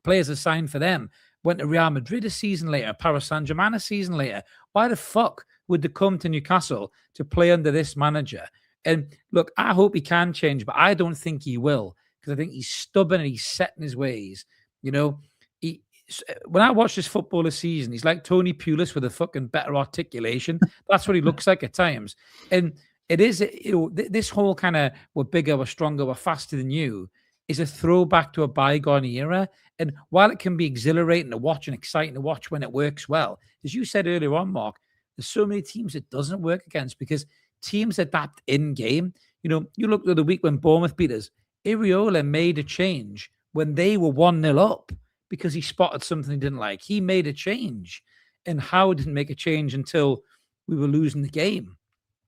Players are signed for them. Went to Real Madrid a season later, Paris Saint-Germain a season later. Why the fuck would they come to Newcastle to play under this manager? And look, I hope he can change, but I don't think he will, because I think he's stubborn and he's set in his ways. When I watch this football this season, he's like Tony Pulis with a fucking better articulation. That's what he looks like at times. And it is, this whole kind of we're bigger, we're stronger, we're faster than you is a throwback to a bygone era. And while it can be exhilarating to watch and exciting to watch when it works well, as you said earlier on, Mark, there's so many teams it doesn't work against because teams adapt in game. You look at the week when Bournemouth beat us, Iriola made a change when they were 1-0 up because he spotted something he didn't like. He made a change, and Howe didn't make a change until we were losing the game.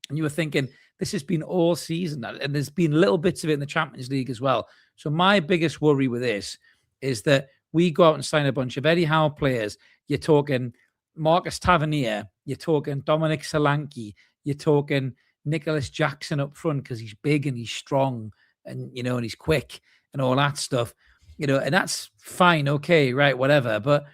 And you were thinking, this has been all season, and there's been little bits of it in the Champions League as well. So my biggest worry with this is that we go out and sign a bunch of Eddie Howe players. You're talking Marcus Tavernier, you're talking Dominic Solanke, you're talking Nicholas Jackson up front because he's big and he's strong and, and he's quick and all that stuff, and that's fine. Okay, right, whatever. But,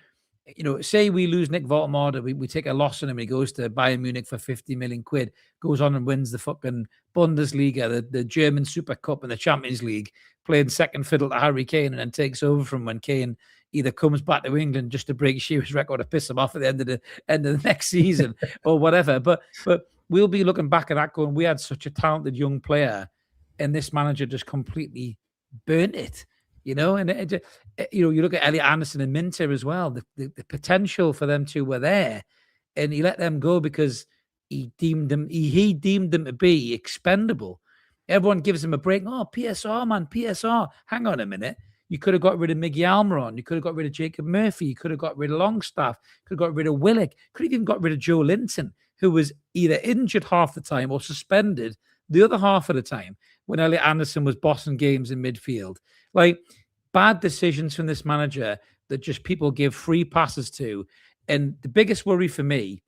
say we lose Nick Voltemade, we take a loss on him and he goes to Bayern Munich for 50 million quid, goes on and wins the fucking Bundesliga, the German Super Cup and the Champions League, playing second fiddle to Harry Kane and then takes over from when Kane either comes back to England just to break Shearer's record or piss him off at the end of the next season or whatever. But we'll be looking back at that going, we had such a talented young player and this manager just completely burnt it. And you look at Elliot Anderson and Minter as well. The potential for them two were there, and he let them go because he deemed them to be expendable. Everyone gives him a break. Oh, PSR, man, PSR. Hang on a minute. You could have got rid of Miggy Almiron. You could have got rid of Jacob Murphy. You could have got rid of Longstaff. Could have got rid of Willock. Could have even got rid of Joe Linton, who was either injured half the time or suspended the other half of the time when Elliot Anderson was bossing games in midfield. Like, bad decisions from this manager that just people give free passes to. And the biggest worry for me,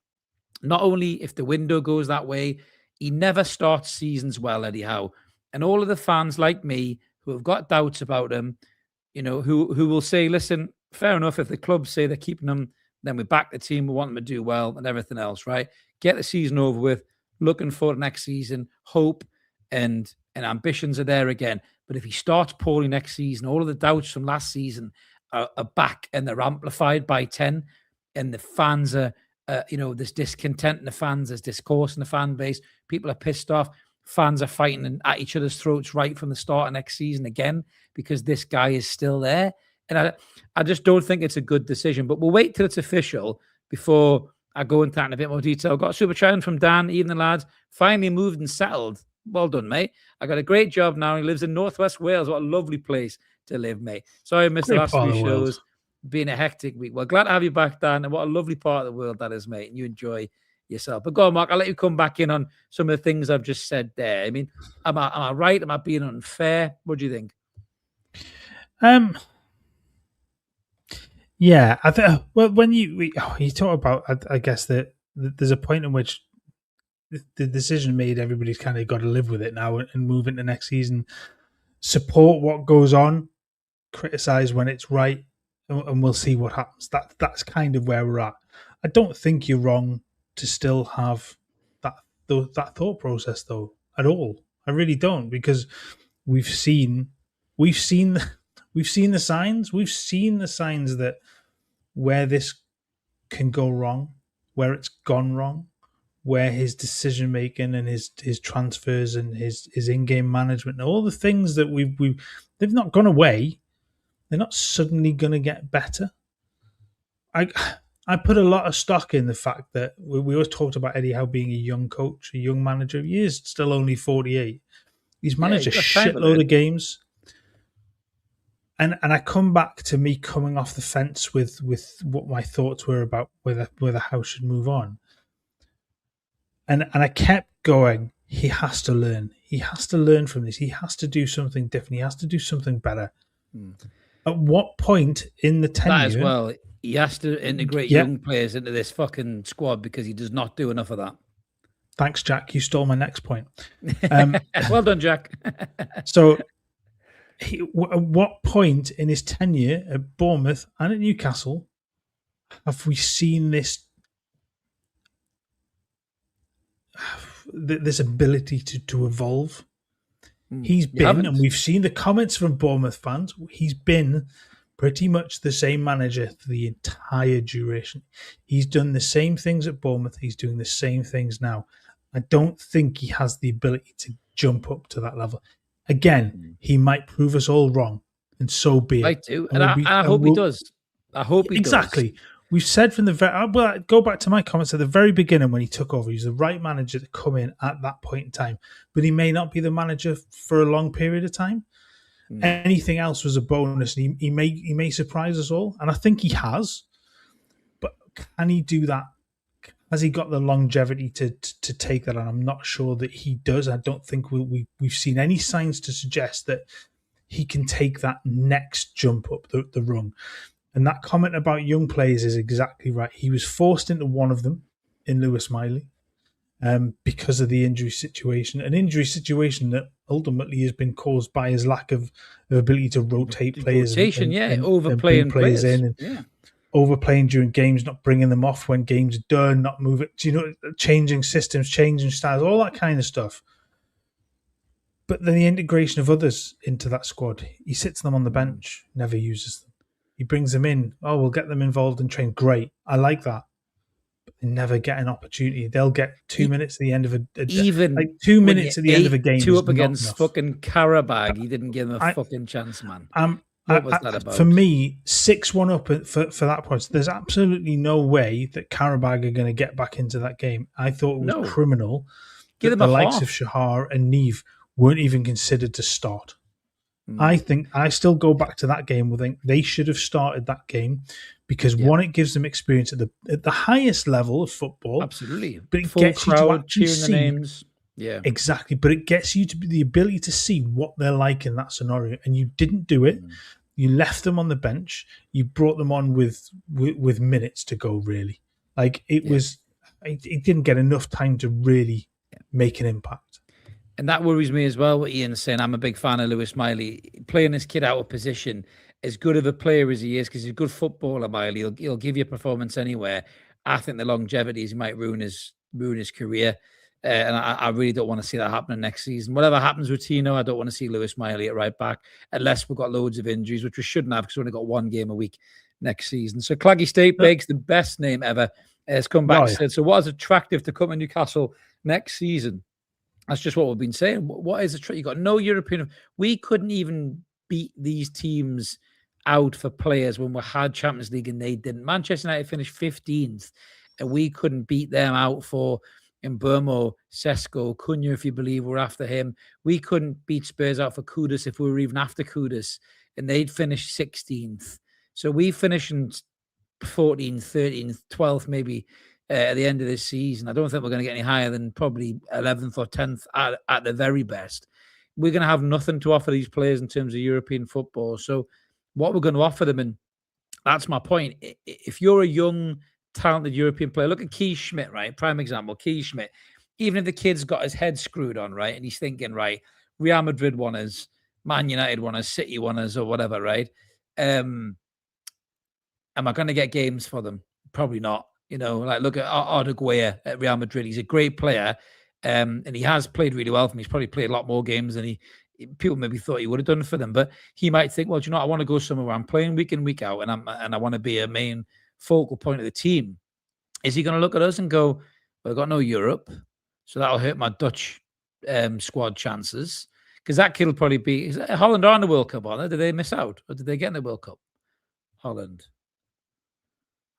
not only if the window goes that way, he never starts seasons well, Eddie Howe. And all of the fans like me who have got doubts about him, who will say, listen, fair enough, if the clubs say they're keeping him, then we back the team, we want them to do well and everything else, right? Get the season over with, looking for the next season, hope and ambitions are there again. But if he starts poorly next season, all of the doubts from last season are back and they're amplified by 10, and the fans are, there's discontent in the fans, there's discourse in the fan base, people are pissed off, fans are fighting at each other's throats right from the start of next season again because this guy is still there. And I just don't think it's a good decision. But we'll wait till it's official before I go into that in a bit more detail. Got a super chat from Dan, evening lads. Finally moved and settled. Well done, mate. I got a great job now. He lives in Northwest Wales. What a lovely place to live, mate. Sorry I missed the last few shows. Been a hectic week. Well, glad to have you back, Dan. And what a lovely part of the world that is, mate. And you enjoy yourself. But go on, Mark. I'll let you come back in on some of the things I've just said there. I mean, am I right? Am I being unfair? What do you think? Yeah, I think. Well, when you talk about, I guess that there's a point in which the decision made, everybody's kind of got to live with it now and move into next season. Support what goes on, criticize when it's right, and we'll see what happens. That's kind of where we're at. I don't think you're wrong to still have that thought process though at all. I really don't, because we've seen the signs. We've seen the signs that where this can go wrong, where it's gone wrong, where his decision making and his transfers and his in-game management and all the things that they've not gone away. They're not suddenly going to get better. I put a lot of stock in the fact that we always talked about Eddie Howe being a young coach, a young manager. He is still only 48. He's managed a shitload of games. And I come back to me coming off the fence with what my thoughts were about whether Howe should move on. And I kept going, he has to learn. He has to learn from this. He has to do something different. He has to do something better. At what point in the tenure... That as well. He has to integrate young players into this fucking squad because he does not do enough of that. Thanks, Jack. You stole my next point. Well done, Jack. So... at what point in his tenure at Bournemouth and at Newcastle have we seen this ability to evolve? He's been, and we've seen the comments from Bournemouth fans, he's been pretty much the same manager for the entire duration. He's done the same things at Bournemouth. He's doing the same things now. I don't think he has the ability to jump up to that level. Again, he might prove us all wrong, and so be it. I do, and I hope he does. I hope he does. Exactly. We've said from the very... Well, go back to my comments at the very beginning when he took over. He's the right manager to come in at that point in time, but he may not be the manager for a long period of time. Anything else was a bonus, and he may surprise us all, and I think he has. But can he do that? Has he got the longevity to take that on? I'm not sure that he does. I don't think we've seen any signs to suggest that he can take that next jump up the rung. And that comment about young players is exactly right. He was forced into one of them in Lewis Miley because of the injury situation. An injury situation that ultimately has been caused by his lack of ability to rotate players. Rotation, overplaying players in. Overplaying during games, not bringing them off when games are done, not moving, changing systems, changing styles, all that kind of stuff. But then the integration of others into that squad, he sits them on the bench, never uses them. He brings them in. Oh, we'll get them involved and train. Great. I like that. But they never get an opportunity. They'll get 2 minutes at the end of even 2 minutes at the end of a game. Two up against fucking Karabag. He didn't give them a fucking chance, man. What was that about? For me, 6-1 up for that point. There's absolutely no way that Karabag are going to get back into that game. I thought it was criminal that the likes of Shahar and Neve weren't even considered to start. I still go back to that game. I think they should have started that game because one, it gives them experience at the highest level of football. Absolutely, but it gets you to actually cheering the names. Yeah, exactly. But it gets you to the ability to see what they're like in that scenario, and you didn't do it. You left them on the bench. You brought them on with minutes to go. Really, like it was. It didn't get enough time to really make an impact. And that worries me as well, what Ian's saying. I'm a big fan of Lewis Miley. Playing this kid out of position, as good of a player as he is, because he's a good footballer, Miley, he'll give you a performance anywhere. I think the longevity is he might ruin his career. And I really don't want to see that happening next season. Whatever happens with Tino, I don't want to see Lewis Miley at right back, unless we've got loads of injuries, which we shouldn't have because we've only got one game a week next season. So Claggy State Bakes, the best name ever, has come back and said, so what is attractive to come to Newcastle next season? That's just what we've been saying. What is the trick? You got no European. We couldn't even beat these teams out for players when we had Champions League and they didn't. Manchester United finished 15th, and we couldn't beat them out for Mbermo, Sesko, Cunha, if you believe we're after him. We couldn't beat Spurs out for Kudus if we were even after Kudus, and they'd finished 16th. So we finished in 14th, 13th, 12th, maybe. At the end of this season, I don't think we're going to get any higher than probably 11th or 10th at the very best. We're going to have nothing to offer these players in terms of European football. So what we're going to offer them, and that's my point. If you're a young, talented European player, look at Keith Schmidt, right? Prime example, Keith Schmidt. Even if the kid's got his head screwed on, right? And he's thinking, right, Real Madrid want us, Man United want us, City want us, or whatever, right? Am I going to get games for them? Probably not. You know, like look at Arda Güler at Real Madrid. He's a great player, and he has played really well for me. He's probably played a lot more games than people maybe thought he would have done for them. But he might think, well, do you know, I want to go somewhere where I'm playing week in, week out, and I want to be a main focal point of the team. Is he going to look at us and go, well, I've got no Europe, so that'll hurt my Dutch squad chances? Because that kid will probably be Holland are in the World Cup, aren't they? Did they miss out, or did they get in the World Cup? Holland,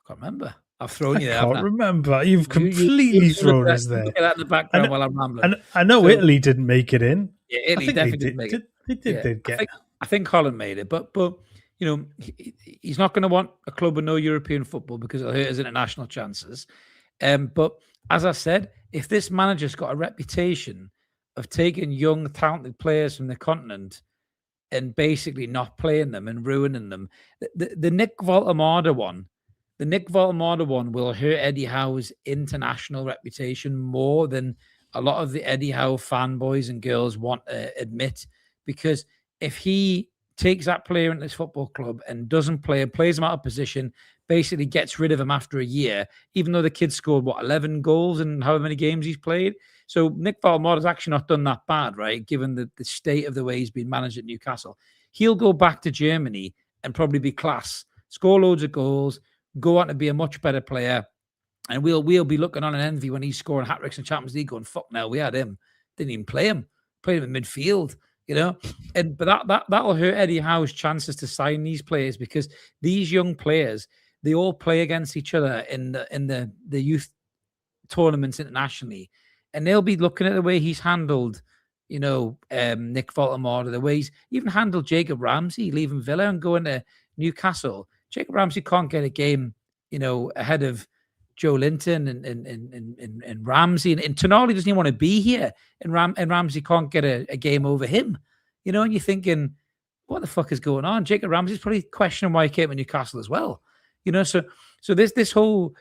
I can't remember. I've thrown you there. I can't remember. You've completely thrown us there. Look at that in the background while I'm rambling. And I know Italy didn't make it in. Yeah, Italy definitely didn't make it. They did get it. I think Holland made it, but you know, he's not going to want a club with no European football because it'll hurt his international chances. But as I said, if this manager's got a reputation of taking young, talented players from the continent and basically not playing them and ruining them, the Nick Voltemade one. The Nick Voltemade one will hurt Eddie Howe's international reputation more than a lot of the Eddie Howe fanboys and girls want to admit. Because if he takes that player into this football club and doesn't play, plays him out of position, basically gets rid of him after a year, even though the kid scored, 11 goals in however many games he's played. So Nick Voltemade has actually not done that bad, right? Given the state of the way he's been managed at Newcastle. He'll go back to Germany and probably be class, score loads of goals, go on to be a much better player, and we'll be looking on in envy when he's scoring hat-tricks in Champions League going, fuck no, we had him. Didn't even play him. Played him in midfield, you know? But that'll hurt Eddie Howe's chances to sign these players, because these young players, they all play against each other in the youth tournaments internationally, and they'll be looking at the way he's handled, you know, Nick Voltemade, the way he's even handled Jacob Ramsey, leaving Villa and going to Newcastle. Jacob Ramsey can't get a game, you know, ahead of Joe Linton and Ramsey. And Tonali doesn't even want to be here. And Ramsey can't get a game over him. You know, and you're thinking, what the fuck is going on? Jacob Ramsey's probably questioning why he came to Newcastle as well. You know, so this whole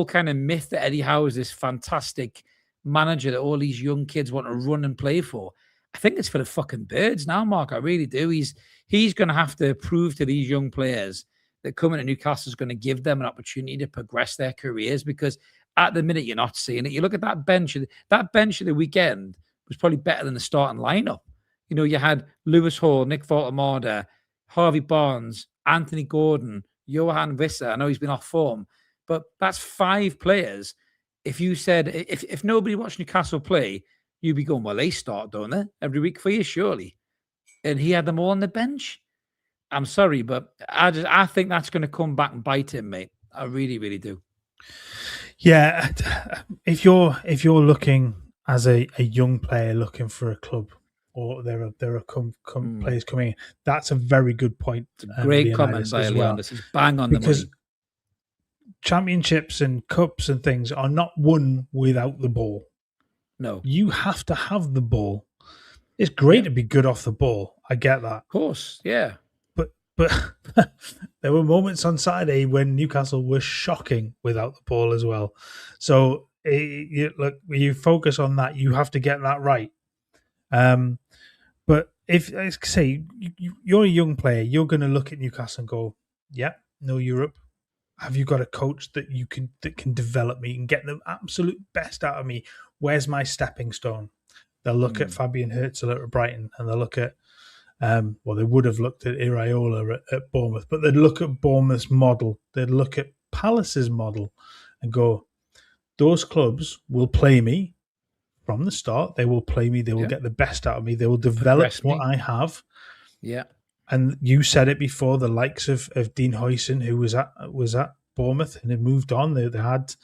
kind of myth that Eddie Howe is this fantastic manager that all these young kids want to run and play for, I think it's for the fucking birds now, Mark. I really do. He's going to have to prove to these young players that coming to Newcastle is going to give them an opportunity to progress their careers, because at the minute you're not seeing it. You look at that bench. That bench of the weekend was probably better than the starting lineup. You know, you had Lewis Hall, Nick Voltemade, Harvey Barnes, Anthony Gordon, Johan Wissa. I know he's been off form, but that's 5 players. If you said, if nobody watched Newcastle play, you'd be going, well, they start, don't they, every week for you, surely. And he had them all on the bench. I'm sorry, but I think that's going to come back and bite him, mate. I really, really do. Yeah, if you're looking as a young player looking for a club, or there are players coming in, that's a very good point. It's a great comment by Leonidas. He's bang on the money. Because championships and cups and things are not won without the ball. No, you have to have the ball. It's great to be good off the ball. I get that. Of course, yeah. But there were moments on Saturday when Newcastle were shocking without the ball as well. So look, when you focus on that, you have to get that right. But if, say, you're a young player, you're going to look at Newcastle and go, "Yeah, no Europe. Have you got a coach that can develop me and get the absolute best out of me? Where's my stepping stone?" They'll look at Fabian Herzl at Brighton, and they'll look at they would have looked at Iraola at Bournemouth, but they'd look at Bournemouth's model. They'd look at Palace's model and go, "Those clubs will play me from the start. They will play me. They will get the best out of me. They will develop what I have." Yeah. And you said it before, the likes of Dean Huyson, who was at Bournemouth and had moved on. They had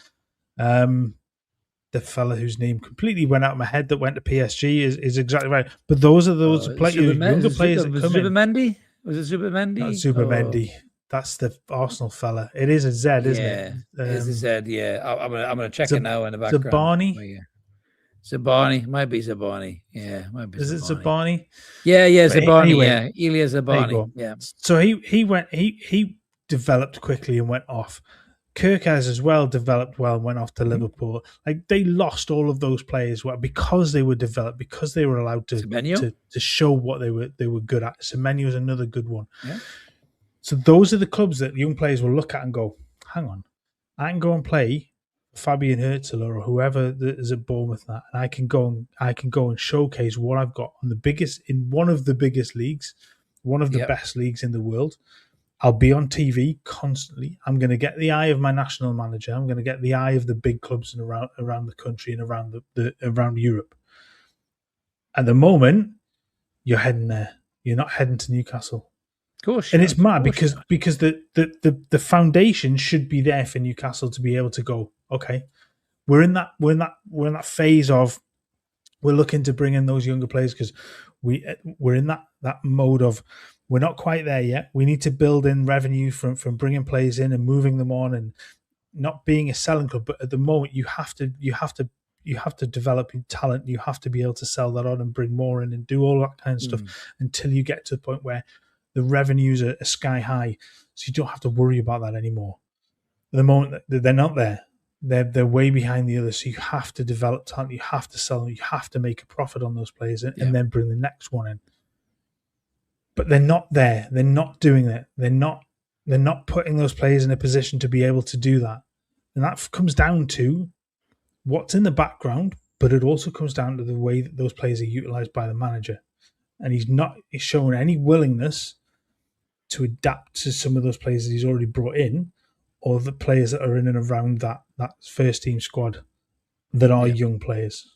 the fella whose name completely went out of my head that went to PSG is exactly right. But those are those younger players that come in. Was it Zubimendi? Not Zubimendi. That's the Arsenal fella. It is a Z, isn't it? It's a Z, yeah. I'm gonna check it now in the background. Zabani, might be Zabani. Yeah, might be. Is it Zabani? Yeah, Zabani. Anyway, yeah, Ilya Zabani. Yeah. So he developed quickly and went off. Kirkaz as well developed well and went off to Liverpool. Like, they lost all of those players because they were developed, because they were allowed to show what they were good at. Semenyo is another good one. Yeah. So those are the clubs that young players will look at and go, "Hang on, I can go and play Fabian Herzl or whoever is at Bournemouth, and I can go and showcase what I've got in one of the biggest leagues, one of the best leagues in the world. I'll be on TV constantly. I'm going to get the eye of my national manager. I'm going to get the eye of the big clubs around the country and around Europe." At the moment, you're heading there. You're not heading to Newcastle. Of course, and it's mad because the foundation should be there for Newcastle to be able to go, okay, we're in that phase of, we're looking to bring in those younger players because we're in that mode of, we're not quite there yet. We need to build in revenue from bringing players in and moving them on, and not being a selling club. But at the moment, you have to develop your talent. You have to be able to sell that on and bring more in and do all that kind of stuff until you get to the point where the revenues are sky high, so you don't have to worry about that anymore. At the moment, they're not there. They're way behind the others, so you have to develop talent. You have to sell them. You have to make a profit on those players and then bring the next one in. But they're not there. They're not doing that. They're not putting those players in a position to be able to do that. And that comes down to what's in the background, but it also comes down to the way that those players are utilised by the manager. And he's showing any willingness to adapt to some of those players that he's already brought in, or the players that are in and around that first team squad that are young players.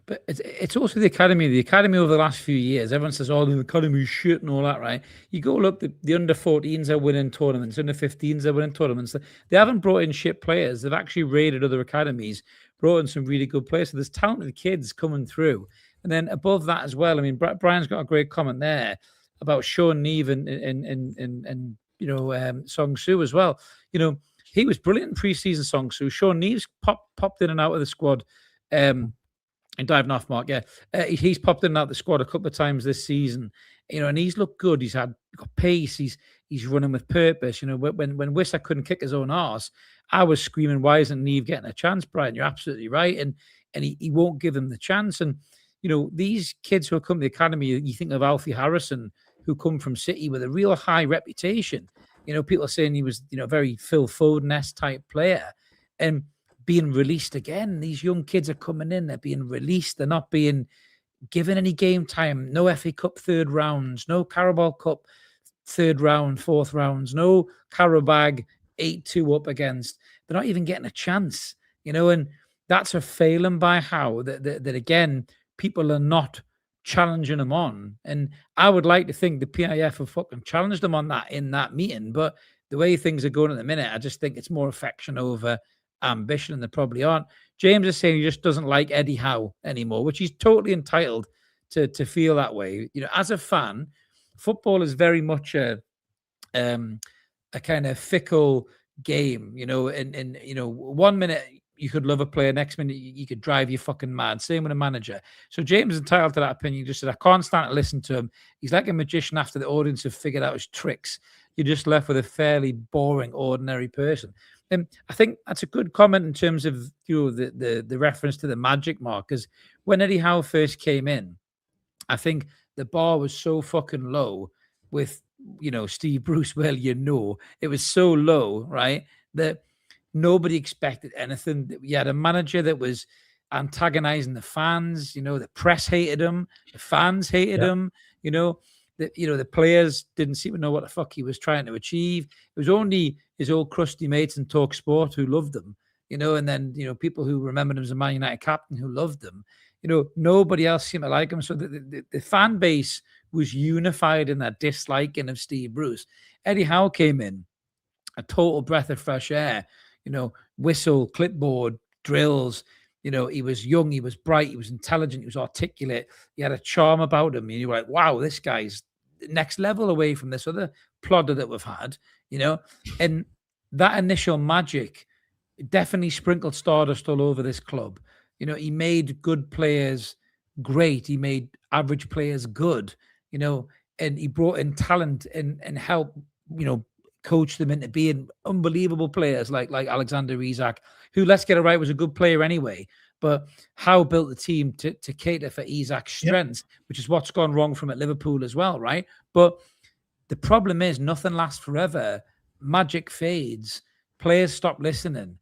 But it's also the academy. The academy over the last few years, everyone says, "Oh, the academy is shit" and all that, right? You go look, the under-14s are winning tournaments, under-15s are winning tournaments. They haven't brought in shit players. They've actually raided other academies, brought in some really good players. So there's talented kids coming through. And then above that as well, I mean, Brian's got a great comment there about Sean Neve and Song Soo as well. You know, he was brilliant in pre-season, Song Soo. Sean Neve's popped in and out of the squad. And diving off, Mark, he's popped in and out of the squad a couple of times this season. You know, and he's looked good. He's got pace. He's running with purpose. You know, when Wissa couldn't kick his own arse, I was screaming, "Why isn't Neve getting a chance, Brian?" You're absolutely right, and he won't give him the chance. And you know, these kids who come to the academy, you think of Alfie Harrison, who come from City with a real high reputation. You know, people are saying he was, very Phil Foden-esque type player, and being released again. These young kids are coming in, they're being released, they're not being given any game time. No FA Cup third rounds, no Carabao Cup third round, fourth rounds, no Carabag 8-2 up against. They're not even getting a chance, and that's a failing by Howe that again, people are not challenging them on. And I would like to think the PIF have fucking challenged them on that in that meeting. But the way things are going at the minute, I just think it's more affection over ambition, and they probably aren't. James is saying he just doesn't like Eddie Howe anymore, which he's totally entitled to feel that way. As a fan, football is very much a kind of fickle game. And 1 minute you could love a player, next minute you could drive you fucking mad. Same with a manager. So James is entitled to that opinion. He just said, I can't stand to listen to him. He's like a magician after the audience have figured out his tricks. You're just left with a fairly boring, ordinary person. And I think that's a good comment in terms of the reference to the magic mark. Because when Eddie Howe first came in, I think the bar was so fucking low with, Steve Bruce. Well, it was so low, right, that nobody expected anything. You had a manager that was antagonizing the fans. The press hated him, the fans hated him. The players didn't seem to know what the fuck he was trying to achieve. It was only his old crusty mates in Talk Sport who loved him, and then people who remembered him as a Man United captain who loved him. Nobody else seemed to like him. So the fan base was unified in that disliking of Steve Bruce. Eddie Howe came in, a total breath of fresh air, whistle, clipboard, drills. He was young, he was bright, he was intelligent, he was articulate. He had a charm about him. And you were like, wow, this guy's next level away from this other plodder that we've had, And that initial magic definitely sprinkled stardust all over this club. He made good players great. He made average players good, and he brought in talent and helped, coach them into being unbelievable players like Alexander Isak, who, let's get it right, was a good player anyway. But Howe built the team to cater for Isak's strengths, which is what's gone wrong from at Liverpool as well, right? But the problem is nothing lasts forever. Magic fades. Players stop listening.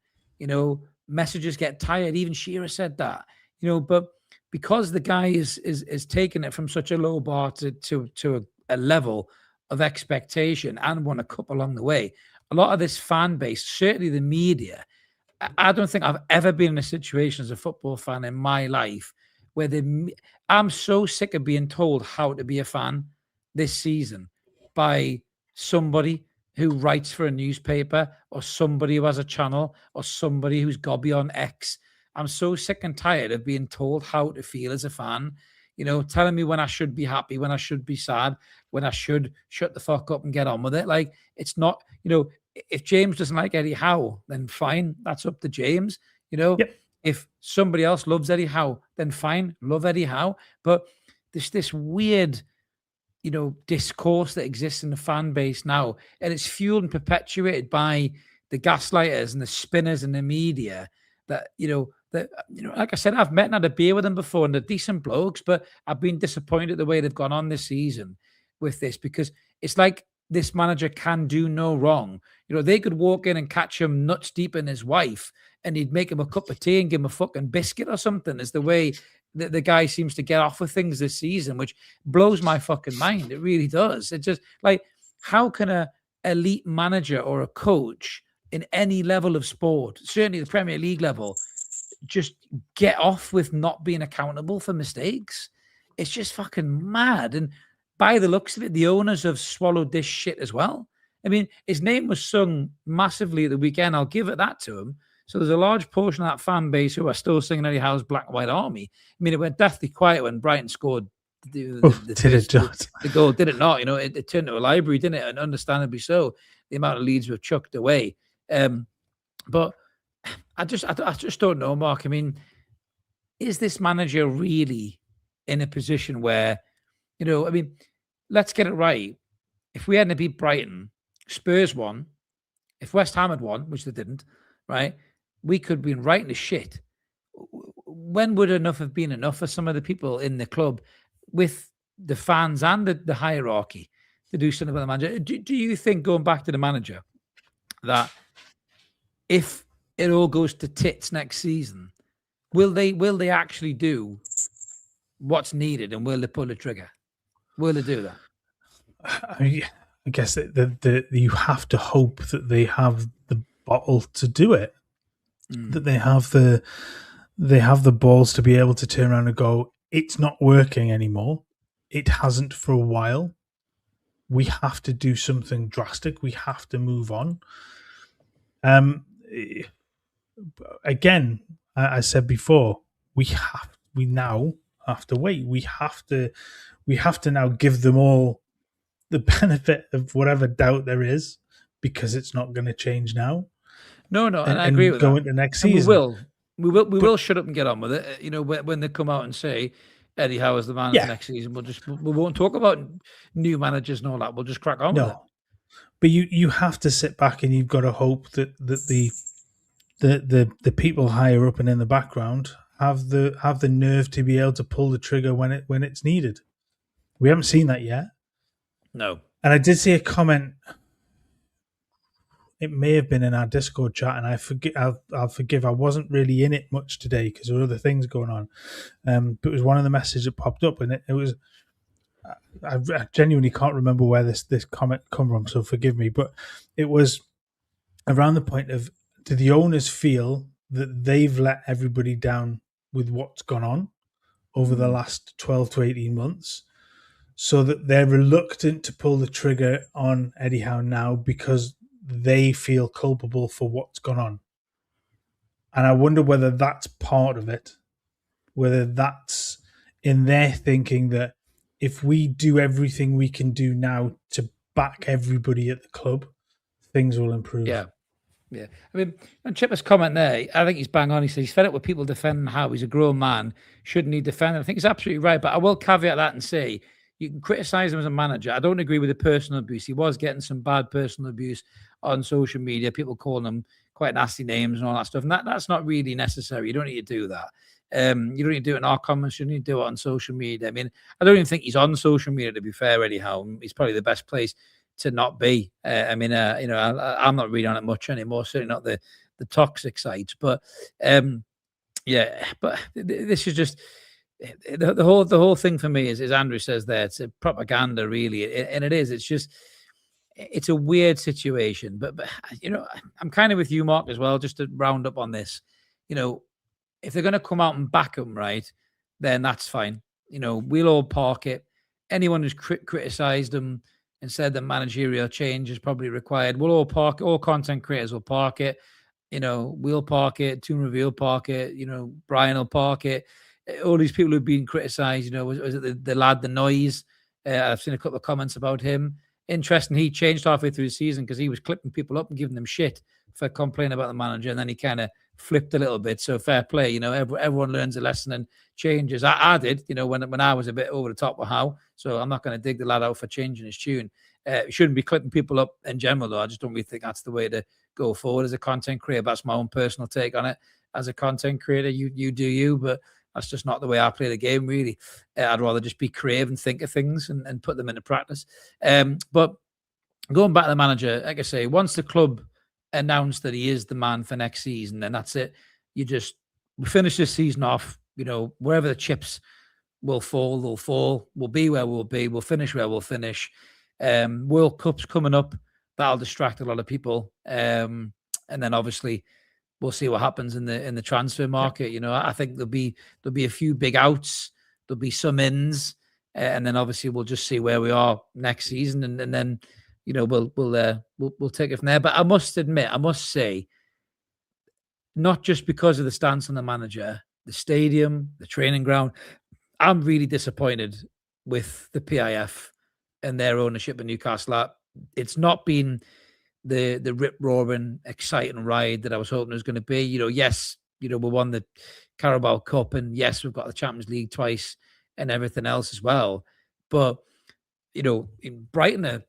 Messages get tired. Even Shearer said that. But because the guy is taking it from such a low bar to a level of expectation and won a cup along the way, a lot of this fan base, certainly the media, I don't think I've ever been in a situation as a football fan in my life where I'm so sick of being told how to be a fan this season by somebody who writes for a newspaper or somebody who has a channel or somebody who's gobby on X. I'm so sick and tired of being told how to feel as a fan, telling me when I should be happy, when I should be sad, when I should shut the fuck up and get on with it. Like, it's not, if James doesn't like Eddie Howe, then fine, that's up to James. If somebody else loves Eddie Howe, then fine, love Eddie Howe. But there's this weird, discourse that exists in the fan base now, and it's fueled and perpetuated by the gaslighters and the spinners and the media that, like I said, I've met and had a beer with them before, and they're decent blokes, but I've been disappointed the way they've gone on this season with this, because it's like this manager can do no wrong. They could walk in and catch him nuts deep in his wife, and he'd make him a cup of tea and give him a fucking biscuit or something. Is the way that the guy seems to get off with things this season, which blows my fucking mind. It really does. It's just like, how can a elite manager or a coach in any level of sport, certainly the Premier League level, just get off with not being accountable for mistakes? It's just fucking mad. And by the looks of it, the owners have swallowed this shit as well. I mean, his name was sung massively at the weekend. I'll give it that to him. So there's a large portion of that fan base who are still singing Eddie Howe's Black and White Army. I mean, it went deathly quiet when Brighton scored the goal. Did it not? It turned into a library, didn't it? And understandably so, the amount of leads were chucked away. But I just don't know, Mark. I mean, is this manager really in a position where, let's get it right. If we hadn't beat Brighton, Spurs won. If West Ham had won, which they didn't, right, we could have been right in the shit. When would enough have been enough for some of the people in the club, with the fans and the hierarchy, to do something about the manager? Do you think, going back to the manager, that if it all goes to tits next season, will they actually do what's needed, and will they pull the trigger? Will they do that? I guess that you have to hope that they have the bottle to do it, that they have the balls to be able to turn around and go, it's not working anymore. It hasn't for a while. We have to do something drastic. We have to move on. Again, I said before, we now have to wait. We have to now give them all the benefit of whatever doubt there is, because it's not going to change now. No, and I agree with go that. into next And season. we will shut up and get on with it. You know, when they come out and say Eddie Howe is the man for next season, we won't talk about new managers and all that. We'll just crack on with it. But you have to sit back and you've got to hope that the people higher up and in the background have the nerve to be able to pull the trigger when it's needed. We haven't seen that yet. No. And I did see a comment. It may have been in our Discord chat, and I'll forgive. I wasn't really in it much today because there were other things going on. But it was one of the messages that popped up, and it was. I genuinely can't remember where this comment come from, so forgive me. But it was around the point of, do the owners feel that they've let everybody down with what's gone on over the last 12 to 18 months, so that they're reluctant to pull the trigger on Eddie Howe now because they feel culpable for what's gone on? And I wonder whether that's part of it, whether that's in their thinking that if we do everything we can do now to back everybody at the club, things will improve. Yeah. I mean, and Chipper's comment there, I think he's bang on. He says he's fed up with people defending Howe. He's a grown man. Shouldn't he defend him? I think he's absolutely right. But I will caveat that and say, you can criticise him as a manager. I don't agree with the personal abuse. He was getting some bad personal abuse on social media. People calling him quite nasty names and all that stuff. And that's not really necessary. You don't need to do that. You don't need to do it in our comments. You don't need to do it on social media. I mean, I don't even think he's on social media, to be fair, Eddie Howe. He's probably the best place to not be. I'm not really on it much anymore. Certainly not the toxic sides. But but this is just the whole thing for me is, as Andrew says there, it's a propaganda, really, and it is. It's just, it's a weird situation. But I'm kind of with you, Mark, as well. Just to round up on this, if they're going to come out and back him, right, then that's fine. We'll all park it. Anyone who's criticised him and said that managerial change is probably required, we'll all park it. All content creators will park it. We'll park it. Toon Review will park it. Brian will park it. All these people who've been criticised, was it the lad, the noise? I've seen a couple of comments about him. Interesting, he changed halfway through the season because he was clipping people up and giving them shit for complaining about the manager, and then he kind of flipped a little bit. So fair play, everyone learns a lesson and changes. I did, when I was a bit over the top with Howe. So I'm not going to dig the lad out for changing his tune. Shouldn't be clipping people up in general, though. I just don't really think that's the way to go forward as a content creator. That's my own personal take on it. As a content creator, you do you, but that's just not the way I play the game, really. I'd rather just be creative and think of things and put them into practice. But going back to the manager, like I say, once the club announced that he is the man for next season, then that's it. We finish this season off, wherever the chips will fall, they'll fall. We'll be where we'll be. We'll finish where we'll finish. World Cup's coming up. That'll distract a lot of people. And then obviously we'll see what happens in the transfer market. I think there'll be a few big outs. There'll be some ins. And then obviously we'll just see where we are next season. And then, we'll take it from there. But I must say, not just because of the stance on the manager, the stadium, the training ground, I'm really disappointed with the PIF and their ownership of Newcastle. It's not been the rip-roaring, exciting ride that I was hoping it was going to be. Yes, we won the Carabao Cup, and yes, we've got the Champions League twice and everything else as well. But, in Brighton are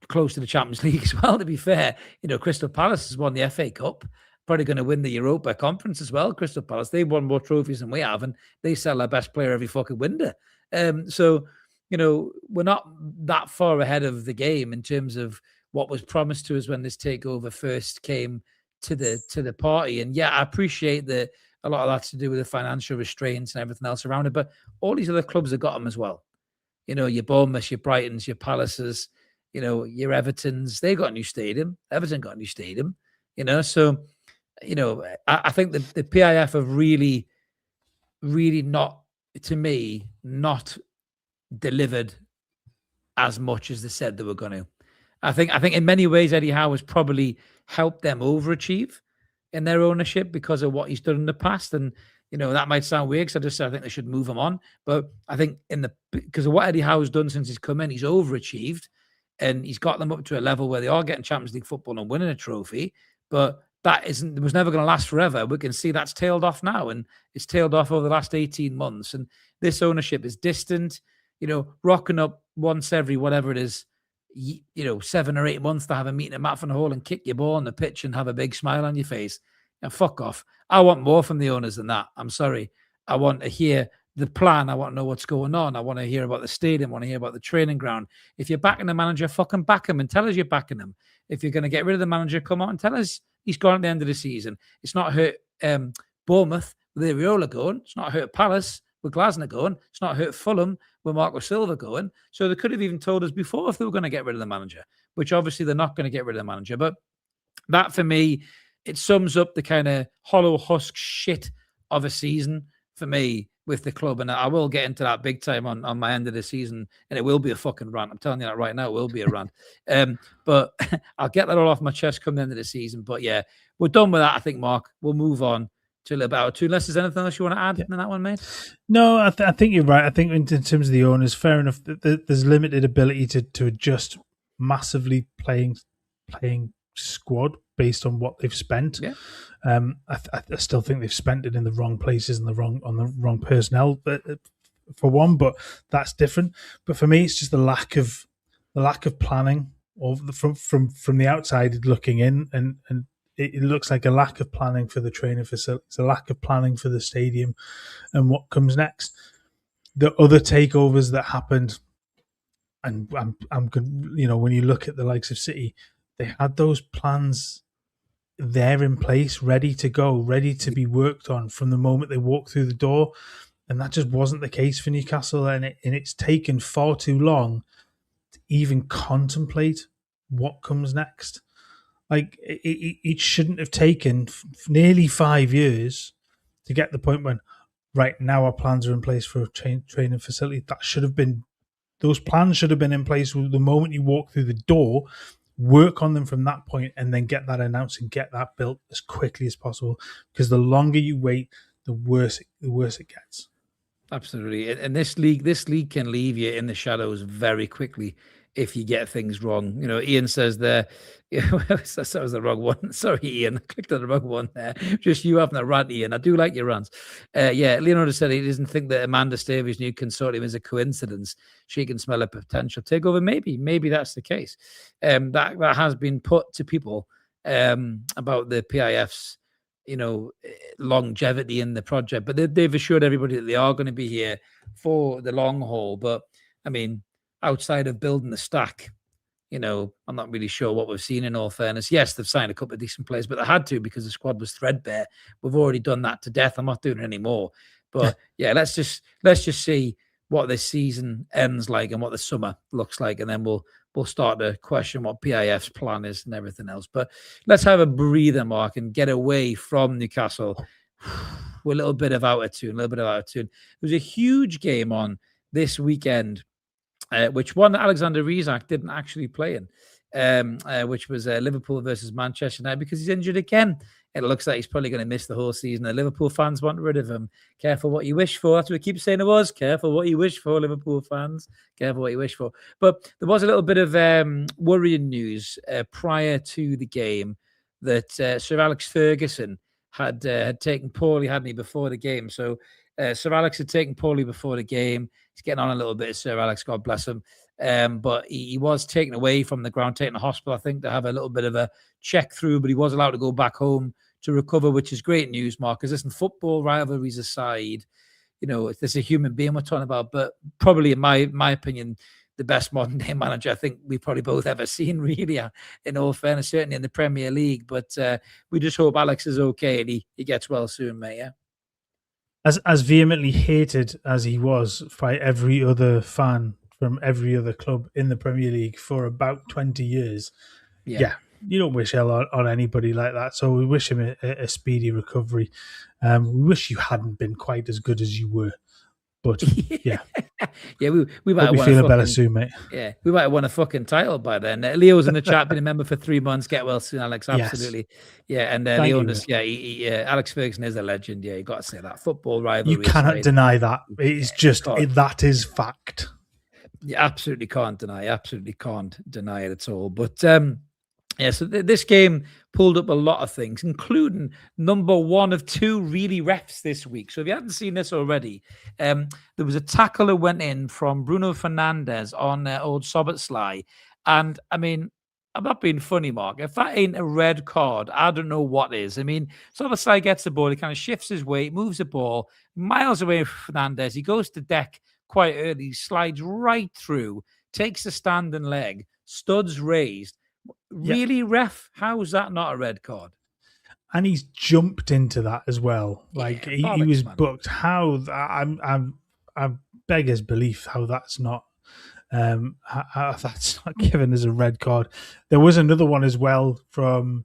close to the Champions League as well, to be fair. Crystal Palace has won the FA Cup, probably going to win the Europa Conference as well, Crystal Palace. They've won more trophies than we have, and they sell their best player every fucking window. So, we're not that far ahead of the game in terms of what was promised to us when this takeover first came to the party. And yeah, I appreciate that a lot of that's to do with the financial restraints and everything else around it, but all these other clubs have got them as well. Your Bournemouth, your Brightons, your Palaces, your Evertons, they got a new stadium. Everton got a new stadium, so, I think that the PIF have really, really not delivered as much as they said they were going to. I think in many ways, Eddie Howe has probably helped them overachieve in their ownership because of what he's done in the past. And, that might sound weird because I think they should move him on. But I think because of what Eddie Howe has done since he's come in, he's overachieved and he's got them up to a level where they are getting Champions League football and winning a trophy. But that it was never going to last forever. We can see that's tailed off now, and it's tailed off over the last 18 months. And this ownership is distant, rocking up once every whatever it is, 7 or 8 months to have a meeting at Matfen Hall and kick your ball on the pitch and have a big smile on your face. And fuck off. I want more from the owners than that. I'm sorry. I want to hear the plan. I want to know what's going on. I want to hear about the stadium. I want to hear about the training ground. If you're backing the manager, fucking back him and tell us you're backing him. If you're going to get rid of the manager, come on and tell us he's gone at the end of the season. It's not hurt Bournemouth with Areola going. It's not hurt Palace with Glasner going. It's not hurt Fulham with Marco Silva going. So they could have even told us before if they were going to get rid of the manager, which obviously they're not going to get rid of the manager. But that, for me, it sums up the kind of hollow husk shit of a season for me with the club. And I will get into that big time on my end of the season, and it will be a fucking rant. I'm telling you that right now, it will be a rant. But I'll get that all off my chest come the end of the season. But yeah, we're done with that, I think, Mark. We'll move on to a little bit Out of Toon. Unless there's anything else you want to add in that one, mate? No, I think you're right. I think in terms of the owners, fair enough. There's limited ability to adjust massively playing squad based on what they've spent. Yeah. I still think they've spent it in the wrong places and on the wrong personnel, for one. But that's different. But for me, it's just the lack of planning from the outside looking in, and it looks like a lack of planning for the training facilities, a lack of planning for the stadium, and what comes next. The other takeovers that happened, and I'm good. When you look at the likes of City, they had those plans there in place, ready to go, ready to be worked on from the moment they walked through the door, and that just wasn't the case for Newcastle. And it's taken far too long to even contemplate what comes next. Like it shouldn't have taken nearly 5 years to get the point when, right now, our plans are in place for a training facility. Those plans should have been in place the moment you walk through the door. Work on them from that point, and then get that announced and get that built as quickly as possible. Because the longer you wait, the worse it gets. Absolutely, and this league can leave you in the shadows very quickly if you get things wrong. Ian says there, that was the wrong one. Sorry, Ian, I clicked on the wrong one there. Just you having a rant, Ian. I do like your rants. Leonardo said he doesn't think that Amanda Stavy's new consortium is a coincidence. She can smell a potential takeover. Maybe that's the case. That has been put to people about the PIF's longevity in the project, but they've assured everybody that they are going to be here for the long haul. But I mean, outside of building the stack, I'm not really sure what we've seen, in all fairness. Yes, they've signed a couple of decent players, but they had to because the squad was threadbare. We've already done that to death. I'm not doing it anymore. But yeah, let's just see what this season ends like and what the summer looks like, and then we'll start to question what PIF's plan is and everything else. But let's have a breather, Mark, and get away from Newcastle with a little bit of Out of Toon. There was a huge game on this weekend, which one Alexander Isak didn't actually play in, which was Liverpool versus Manchester United, because he's injured again. It looks like he's probably going to miss the whole season. The Liverpool fans want rid of him. Careful what you wish for. That's what we keep saying to us. Careful what you wish for, Liverpool fans. Careful what you wish for. But there was a little bit of worrying news prior to the game that Sir Alex Ferguson had taken poorly, hadn't he, before the game? So Sir Alex had taken poorly before the game. He's getting on a little bit, Sir Alex, God bless him. But he was taken away from the ground, taken to hospital, I think, to have a little bit of a check through, but he was allowed to go back home to recover, which is great news, Mark, because listen, football rivalries aside, there's a human being we're talking about, but probably in my opinion, the best modern day manager I think we probably both ever seen, really, in all fairness, certainly in the Premier League. But we just hope Alex is okay and he gets well soon, mate, yeah? As vehemently hated as he was by every other fan from every other club in the Premier League for about 20 years, yeah, you don't wish hell on anybody like that. So we wish him a speedy recovery. We wish you hadn't been quite as good as you were. But yeah, we might be feeling better soon, mate. Yeah, we might have won a fucking title by then. Leo's in the chat, been a member for 3 months. Get well soon, Alex. Absolutely, yes. Yeah. And Leo, Alex Ferguson is a legend. Yeah, you got to say that. Football rivalry. You cannot deny that. It's just that is fact. You absolutely can't deny. Absolutely can't deny it at all. But Yeah, so this game pulled up a lot of things, including number one of two really refs this week. So if you hadn't seen this already, there was a tackle that went in from Bruno Fernandes on old Szoboszlai. And I mean, I'm not being funny, Mark. If that ain't a red card, I don't know what is. I mean, Szoboszlai gets the ball, he kind of shifts his weight, moves the ball miles away from Fernandes. He goes to deck quite early, slides right through, takes the standing leg, studs raised. Really, ref? How is that not a red card? And he's jumped into that as well. Like he was booked. How I beggar's belief how that's not given as a red card. There was another one as well from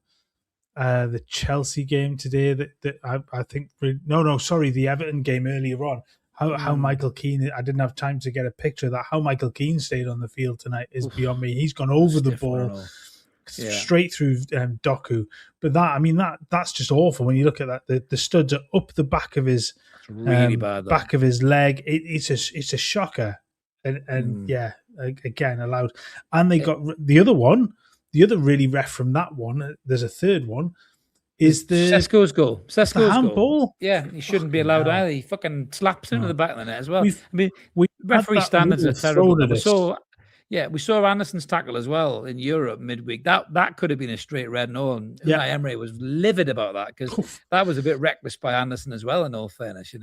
the Chelsea game today that I think the Everton game earlier on. How Michael Keane, I didn't have time to get a picture of that. How Michael Keane stayed on the field tonight is beyond me. He's gone over the ball. Straight through Doku, but that's just awful when you look at that. The studs are up the back of his really bad, back of his leg. It's a shocker, and again allowed. And they got the other really ref from that one. There's a third one. Is the Sesko's goal? Sesko's handball? Yeah, he shouldn't be allowed either. He fucking slaps into the back of the net as well. Referee standards are terrible. We saw Anderson's tackle as well in Europe midweek. That could have been a straight red. Unai Emery was livid about that because that was a bit reckless by Anderson as well. In all fairness,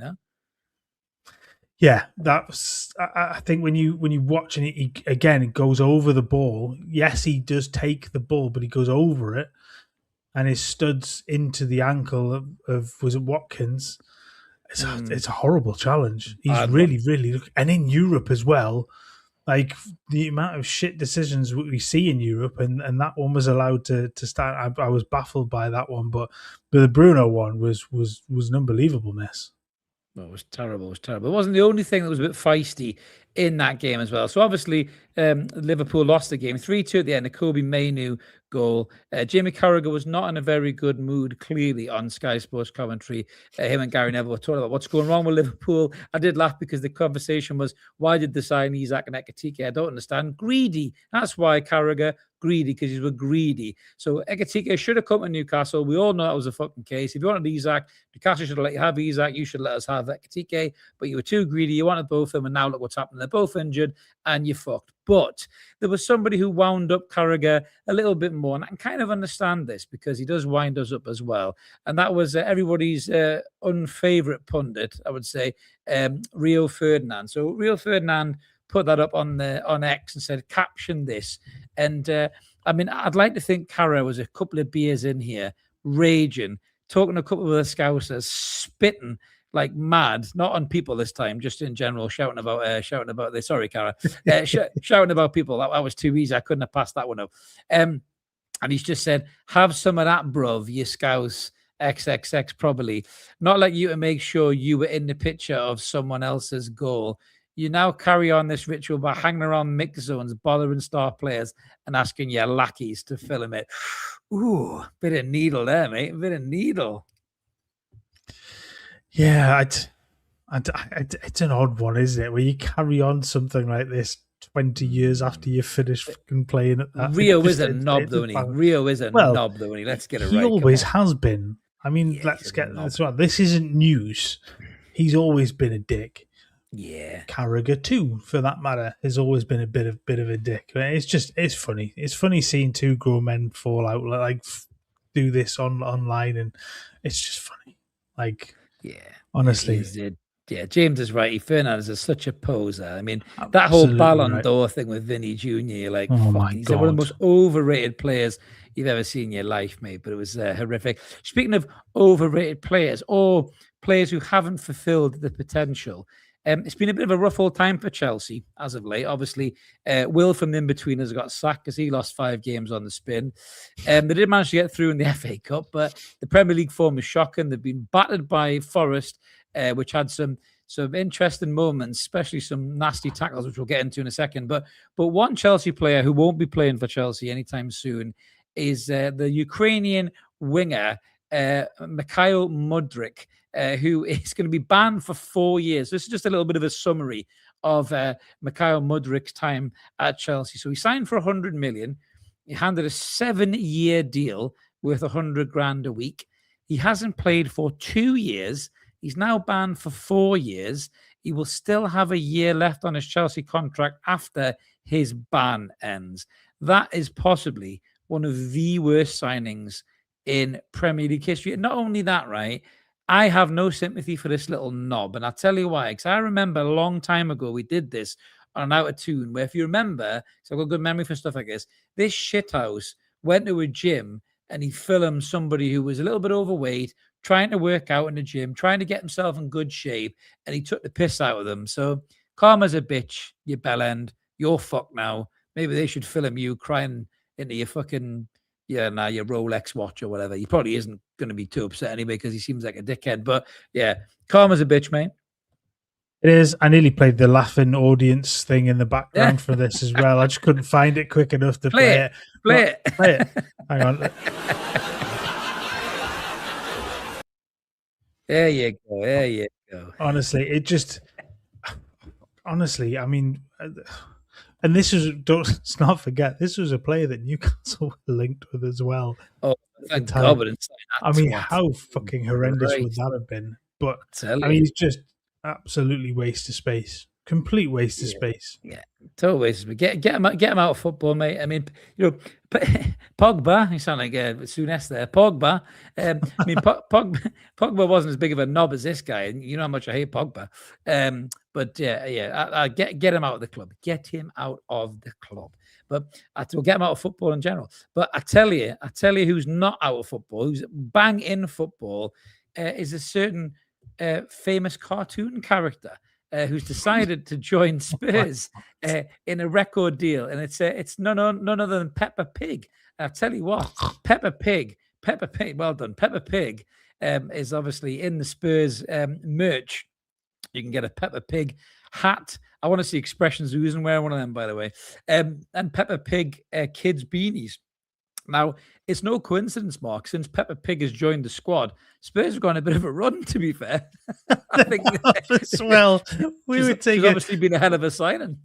Yeah, that's. I think when you watch and it goes over the ball. Yes, he does take the ball, but he goes over it, and his studs into the ankle of was it Watkins. It's a horrible challenge. He's really, and in Europe as well. Like the amount of shit decisions we see in Europe, and that one was allowed to start. I was baffled by that one, but the Bruno one was an unbelievable mess. Well, it was terrible. It wasn't the only thing that was a bit feisty in that game as well. So obviously, Liverpool lost the game 3-2 at the end. A Kobe Mainoo goal. Jamie Carragher was not in a very good mood, clearly, on Sky Sports commentary. Him and Gary Neville were talking about what's going wrong with Liverpool. I did laugh because the conversation was, why did they sign Isak and Ekitike? I don't understand. Greedy. That's why Carragher. Greedy, because he was greedy. So Ekitike should have come to Newcastle. We all know that was a fucking case. If you wanted Isak, Newcastle should have let you have Isak. You should let us have Ekitike. But you were too greedy. You wanted both of them, and now look what's happened. They're both injured, and you fucked. But there was somebody who wound up Carragher a little bit more, and I can kind of understand this because he does wind us up as well. And that was everybody's unfavorite pundit, I would say, Rio Ferdinand. So Rio Ferdinand put that up on X and said, caption this. And I'd like to think Carra was a couple of beers in here, raging, talking to a couple of the Scousers, spitting like mad, not on people this time, just in general, shouting about this. Sorry, Cara, shouting about people. That was too easy. I couldn't have passed that one up. And he's just said, have some of that, bruv, you Scouse. XXX probably. Not like you to make sure you were in the picture of someone else's goal. You now carry on this ritual by hanging around mix zones, bothering star players and asking your lackeys to film it. Ooh, bit of needle there, mate. A bit of needle. Yeah, it's an odd one, isn't it? Where you carry on something like this 20 years after you finish fucking playing at that. Rio is a knob, though, isn't he? Rio is a knob, though, isn't he? Let's get it right. He always has been. I mean, let's get this right. This isn't news. He's always been a dick. Yeah, Carragher too, for that matter, has always been a bit of a dick. It's funny. It's funny seeing two grown men fall out, like do this online, and it's just funny. Like, yeah, honestly, James is right. Fernandes is such a poser. I mean, absolutely that whole Ballon d'Or thing with Vinny Jr. Like, oh my he's God, one of the most overrated players you've ever seen in your life, mate. But it was horrific. Speaking of overrated players or players who haven't fulfilled the potential. It's been a bit of a rough old time for Chelsea as of late. Obviously, Will from the in-betweeners got sacked because he lost 5 games on the spin. They did manage to get through in the FA Cup, but the Premier League form is shocking. They've been battered by Forest, which had some interesting moments, especially some nasty tackles, which we'll get into in a second. But one Chelsea player who won't be playing for Chelsea anytime soon is the Ukrainian winger, Mikhail Mudryk, who is going to be banned for 4 years. This is just a little bit of a summary of Mikhail Mudryk's time at Chelsea. So he signed for 100 million. He handed a 7-year deal worth 100 grand a week. He hasn't played for 2 years. He's now banned for 4 years. He will still have a year left on his Chelsea contract after his ban ends. That is possibly one of the worst signings in Premier League history. And not only that, right? I have no sympathy for this little knob. And I'll tell you why. Because I remember a long time ago, we did this on Out of Toon, where if you remember, so I've got a good memory for stuff like this shithouse went to a gym and he filmed somebody who was a little bit overweight, trying to work out in the gym, trying to get himself in good shape, and he took the piss out of them. So karma's a bitch, you bellend. You're fucked now. Maybe they should film you crying into your fucking, your Rolex watch or whatever. He probably isn't going to be too upset anyway because he seems like a dickhead. But yeah, karma's a bitch, mate. It is. I nearly played the laughing audience thing in the background for this as well. I just couldn't find it quick enough to play it. Play it. Hang on. There you go. Honestly, I mean, and this was, let's not forget, this was a player that Newcastle were linked with as well. Oh, thank God. I mean, how fucking horrendous would that have been? But I mean, he's just absolutely waste of space. Complete waste of space. Yeah, total waste of space. Get him out of football, mate. I mean, Pogba. You sound like Souness there. Pogba. I mean, Pogba wasn't as big of a knob as this guy, and you know how much I hate Pogba. But yeah. Get him out of the club. Get him out of the club. But we'll get him out of football in general. But I tell you, who's not out of football, who's bang in football, is a certain famous cartoon character who's decided to join Spurs in a record deal, and it's none other than Peppa Pig. And I'll tell you what, Peppa Pig, well done. Peppa Pig is obviously in the Spurs merch. You can get a Peppa Pig hat. I want to see expressions who's and wearing one of them, by the way. And Peppa Pig kids beanies. Now, it's no coincidence, Mark, since Peppa Pig has joined the squad, Spurs have gone a bit of a run, to be fair. I think as well. She's obviously been a hell of a signing.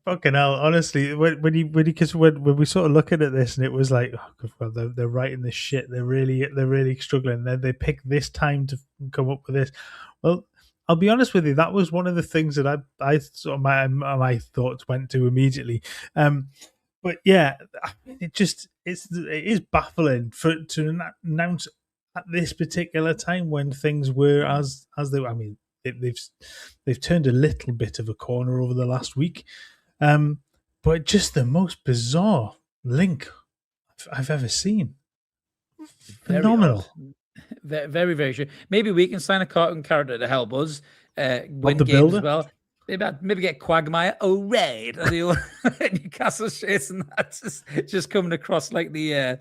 Fucking hell, honestly, when we sort of looking at this and it was like, oh, well, they're writing this shit. They're really struggling. Then they pick this time to come up with this. Well, I'll be honest with you, that was one of the things that I sort of my thoughts went to immediately. But yeah, it is baffling to announce at this particular time when things were as they were. I mean, they've turned a little bit of a corner over the last week, but just the most bizarre link I've ever seen. Phenomenal. Very, very, very true. Maybe we can sign a cartoon character to help us win the games builder? as well. Maybe get Quagmire. Oh, right. Newcastle shirts and that's just coming across like the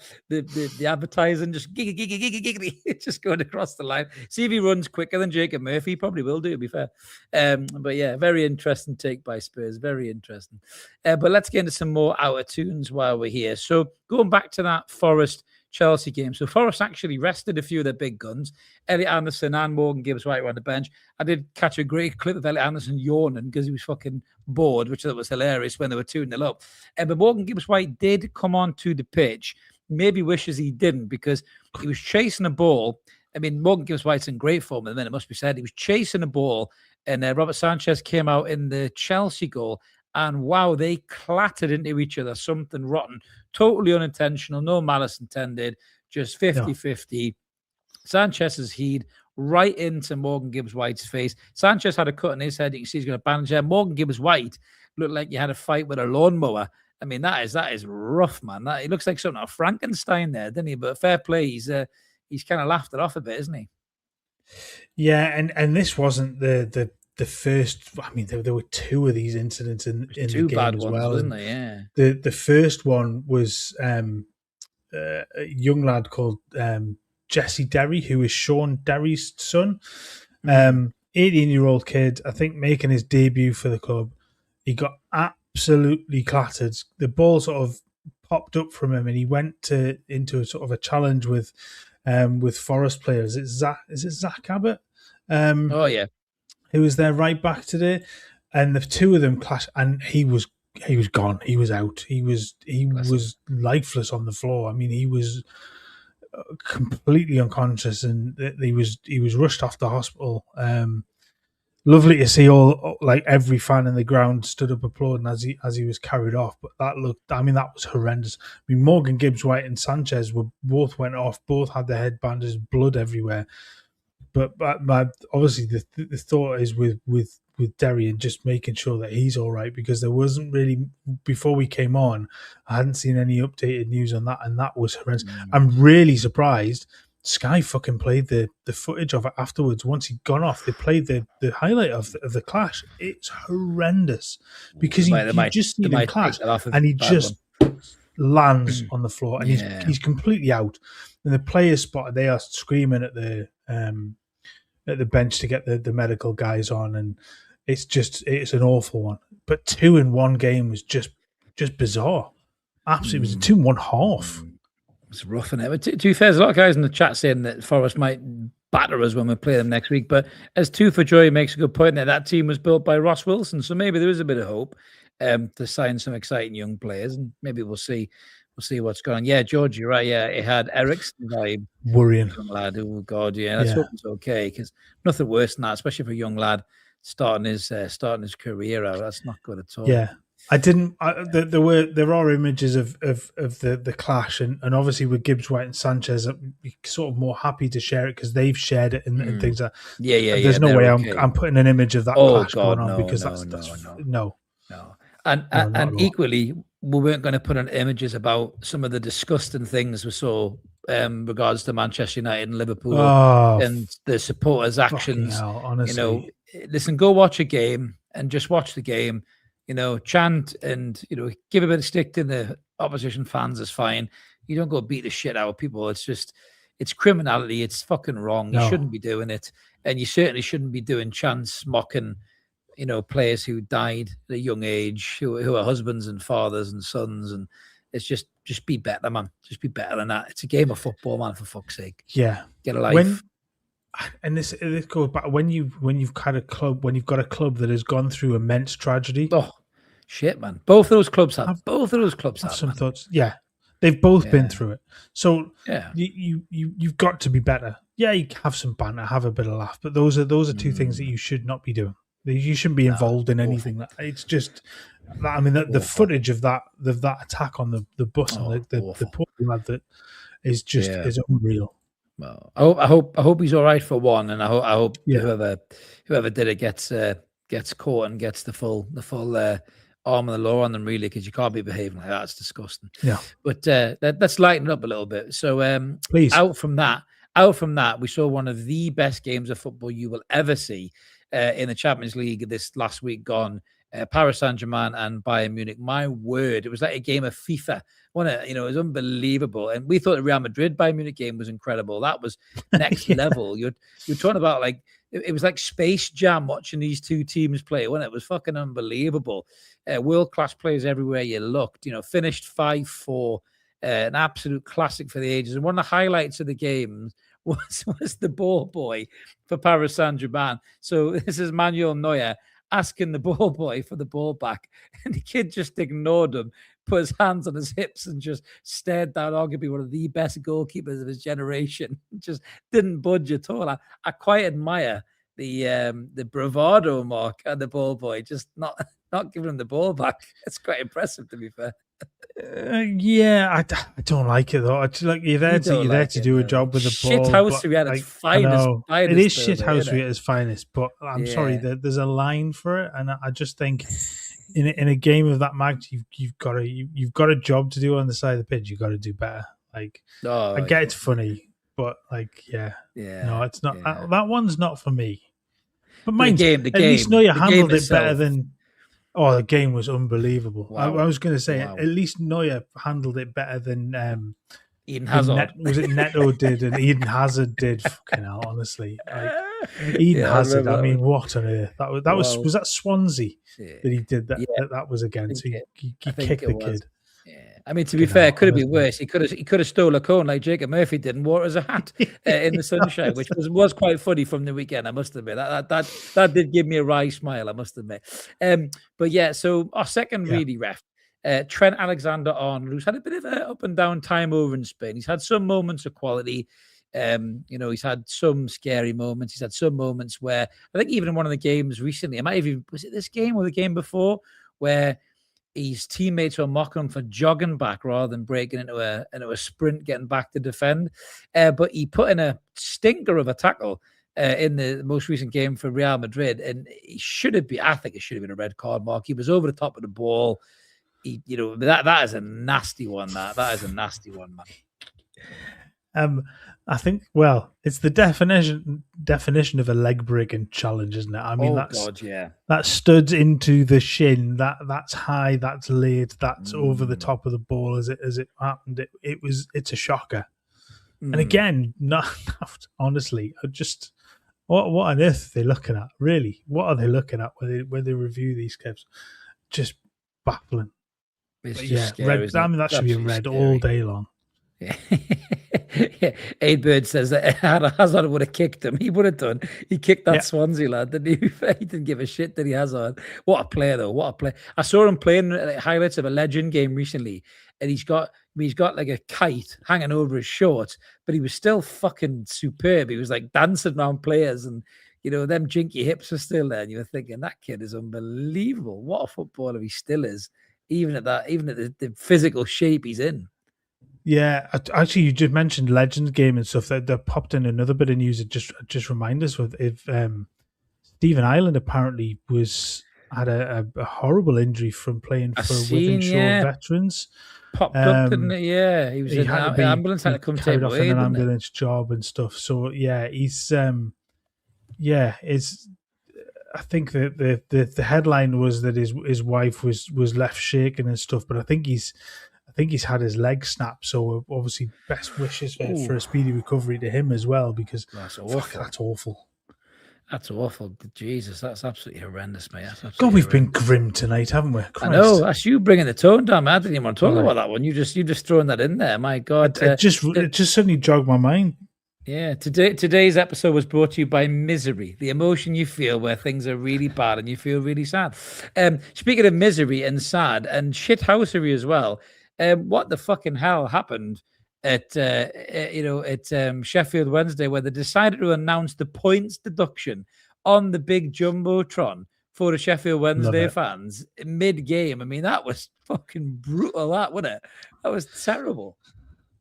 advertising, just giggity, just going across the line. See if he runs quicker than Jacob Murphy. He probably will do, to be fair. But yeah, very interesting take by Spurs. Very interesting. But let's get into some more Out of Toons while we're here. So going back to that Forest Chelsea game. So Forest actually rested a few of their big guns. Elliot Anderson and Morgan Gibbs-White were on the bench. I did catch a great clip of Elliot Anderson yawning because he was fucking bored, which I thought was hilarious when they were 2-0 up. But Morgan Gibbs-White did come onto the pitch. Maybe wishes he didn't because he was chasing a ball. I mean, Morgan Gibbs-White's in great form at the minute, it must be said. He was chasing a ball and Robert Sanchez came out in the Chelsea goal. And wow, they clattered into each other, something rotten, totally unintentional, no malice intended, just 50-50. Sanchez's heat right into Morgan Gibbs-White's face. Sanchez had a cut in his head. You can see he's got a bandage there. Morgan Gibbs-White looked like you had a fight with a lawnmower. I mean, that is rough, man. He looks like something like Frankenstein there, doesn't he? But fair play, he's kind of laughed it off a bit, isn't he? Yeah, and this wasn't the first. I mean, there were two of these incidents in the game bad as ones, well. Wasn't there? Yeah. The first one was a young lad called Jesse Derry, who is Sean Derry's son. 18-year-old kid, I think, making his debut for the club. He got absolutely clattered. The ball sort of popped up from him, and he went into a sort of a challenge with Forest players. Is it Zach Abbott? Oh yeah. Who was their right back today, and the two of them clashed, and he was gone. He was out. He was lifeless on the floor. I mean, he was completely unconscious, and he was rushed off the hospital. Lovely to see every fan in the ground stood up applauding as he was carried off. But that was horrendous. I mean, Morgan Gibbs White and Sanchez both went off. Both had their head bandaged, blood everywhere. But obviously the thought is with Derry and just making sure that he's all right, because there wasn't really, before we came on, I hadn't seen any updated news on that, and that was horrendous. I'm really surprised Sky fucking played the footage of it afterwards. Once he'd gone off, they played the highlight of the clash. It's horrendous because you just see him clash and he just lands on the floor and he's completely out. And the players spotted, they are screaming at the bench to get the medical guys on, and it's an awful one. But 2 in one game was just bizarre. Absolutely, it was a 2 in one half. It's rough, isn't it? To be fair, there's a lot of guys in the chat saying that Forest might batter us when we play them next week. But as Two for Joy makes a good point there, that team was built by Ross Wilson, so maybe there is a bit of hope to sign some exciting young players, and maybe we'll see what's going on. Yeah, George, you're right. Yeah, it had Ericsson vibe. Worrying lad. Oh God, yeah. Let's hope it's okay, because nothing worse than that, especially for a young lad starting his career out. That's not good at all. Yeah. There are images of the clash, and obviously with Gibbs White and Sanchez, I'm sort of more happy to share it because they've shared it and things like that. Yeah. There's no way I'm putting an image of that clash going on, because no. And equally, we weren't going to put on images about some of the disgusting things we saw regards to Manchester United and Liverpool and the supporters' actions. Hell, honestly. Listen, go watch a game and just watch the game. Chant and, give a bit of stick to the opposition fans is fine. You don't go beat the shit out of people. It's criminality. It's fucking wrong. You shouldn't be doing it. And you certainly shouldn't be doing chants mocking, players who died at a young age, who are husbands and fathers and sons. And it's just be better, man. Just be better than that. It's a game of football, man, for fuck's sake. Yeah. Get a life. And this goes back when you've got a club that has gone through immense tragedy. Oh shit, man! Both of those clubs have some thoughts. Yeah, they've both been through it. So you've got to be better. Yeah, you have some banter, have a bit of laugh, but those are two things that you should not be doing. You shouldn't be involved in anything. It's just, I mean, the footage of that attack on the bus and the poor lad that is just is unreal. Well, I hope he's all right for one, and I hope whoever did it gets caught and gets the full arm of the law on them, really, because you can't be behaving like that. It's disgusting. Yeah. But let's lighten it up a little bit. So please, out from that, we saw one of the best games of football you will ever see in the Champions League this last week gone. Paris Saint-Germain and Bayern Munich. My word, it was like a game of FIFA. It was unbelievable. And we thought the Real Madrid Bayern Munich game was incredible. That was next level. You're talking about it was like Space Jam watching these two teams play. It was fucking unbelievable. World-class players everywhere you looked. Finished 5-4. An absolute classic for the ages. And one of the highlights of the game was the ball boy for Paris Saint-Germain. So this is Manuel Neuer asking the ball boy for the ball back, and the kid just ignored him, put his hands on his hips, and just stared down arguably one of the best goalkeepers of his generation. Just didn't budge at all. I quite admire the bravado mark and the ball boy, just not giving him the ball back. It's quite impressive, to be fair. I don't like it though. You're there to do a job with the ball. Shithousery at its finest. It is shithousery at its finest, but I'm sorry, there's a line for it, and I just think in a game of that magnitude, you've got a job to do on the side of the pitch. You've got to do better. I get it's funny, but no, it's not. That one's not for me. But mind you, at least Neuer handled it better than. Oh, the game was unbelievable. Wow. I was going to say, at least Neuer handled it better than Eden Hazard. Was it Neto did and Eden Hazard did? Fucking hell, honestly. Eden Hazard, I mean, what on earth? That was that Swansea that he did that? Yeah. That was against. He kicked the kid. Yeah, I mean, to be fair, it could have been worse. He could have stole a cone like Jacob Murphy did and wore it as a hat in the sunshine, which was quite funny from the weekend. I must admit that did give me a wry smile. I must admit. But yeah, so our second really ref, Trent Alexander-Arnold, who's had a bit of an up and down time over in Spain. He's had some moments of quality. He's had some scary moments. He's had some moments where I think even in one of the games recently, was it this game or the game before, where his teammates were mocking him for jogging back rather than breaking into a sprint, getting back to defend. But he put in a stinker of a tackle in the most recent game for Real Madrid, and he should have been. I think it should have been a red card, Mark. He was over the top of the ball. That is a nasty one. That is a nasty one, man. I think, it's the definition of a leg breaking challenge, isn't it? I mean, that studs into the shin. That's high. That's laid. That's over the top of the ball as it happened. It's a shocker. And again, honestly, what on earth are they looking at? Really, what are they looking at when they review these clips? Just baffling. It's just scary, red. I mean, that should be red all day long. Yeah. Aid Bird says that Hazard would have kicked him. He would have done. He kicked that Swansea lad, didn't he? He didn't give a shit, did he, Hazard? What a player, though. What a player. I saw him playing highlights of a Legend game recently, and he's got like a kite hanging over his shorts, but he was still fucking superb. He was like dancing around players, and them jinky hips were still there, and you were thinking, that kid is unbelievable. What a footballer he still is, even at the physical shape he's in. Yeah, actually, you just mentioned Legend game and stuff. That popped in another bit of news that just remind us if Stephen Ireland apparently had a horrible injury from playing for Wythenshawe veterans. Popped up, didn't it? Yeah, he was in an ambulance, had to come take off in an ambulance job and stuff. So yeah, he's I think the headline was that his wife was left shaking and stuff, but I think he's had his leg snapped, so obviously best wishes for a speedy recovery to him as well, because that's awful. That's awful. Jesus, that's absolutely horrendous, mate. God, we've been grim tonight, haven't we? Christ. I know. That's you bringing the tone down. I didn't even want to talk about that one. You just throwing that in there. My God. It just suddenly jogged my mind. Yeah. Today's episode was brought to you by misery, the emotion you feel where things are really bad and you feel really sad. Speaking of misery and sad and shithousery as well, what the fucking hell happened at Sheffield Wednesday, where they decided to announce the points deduction on the big jumbotron for the Sheffield Wednesday fans mid-game? I mean, that was fucking brutal, wasn't it? That was terrible.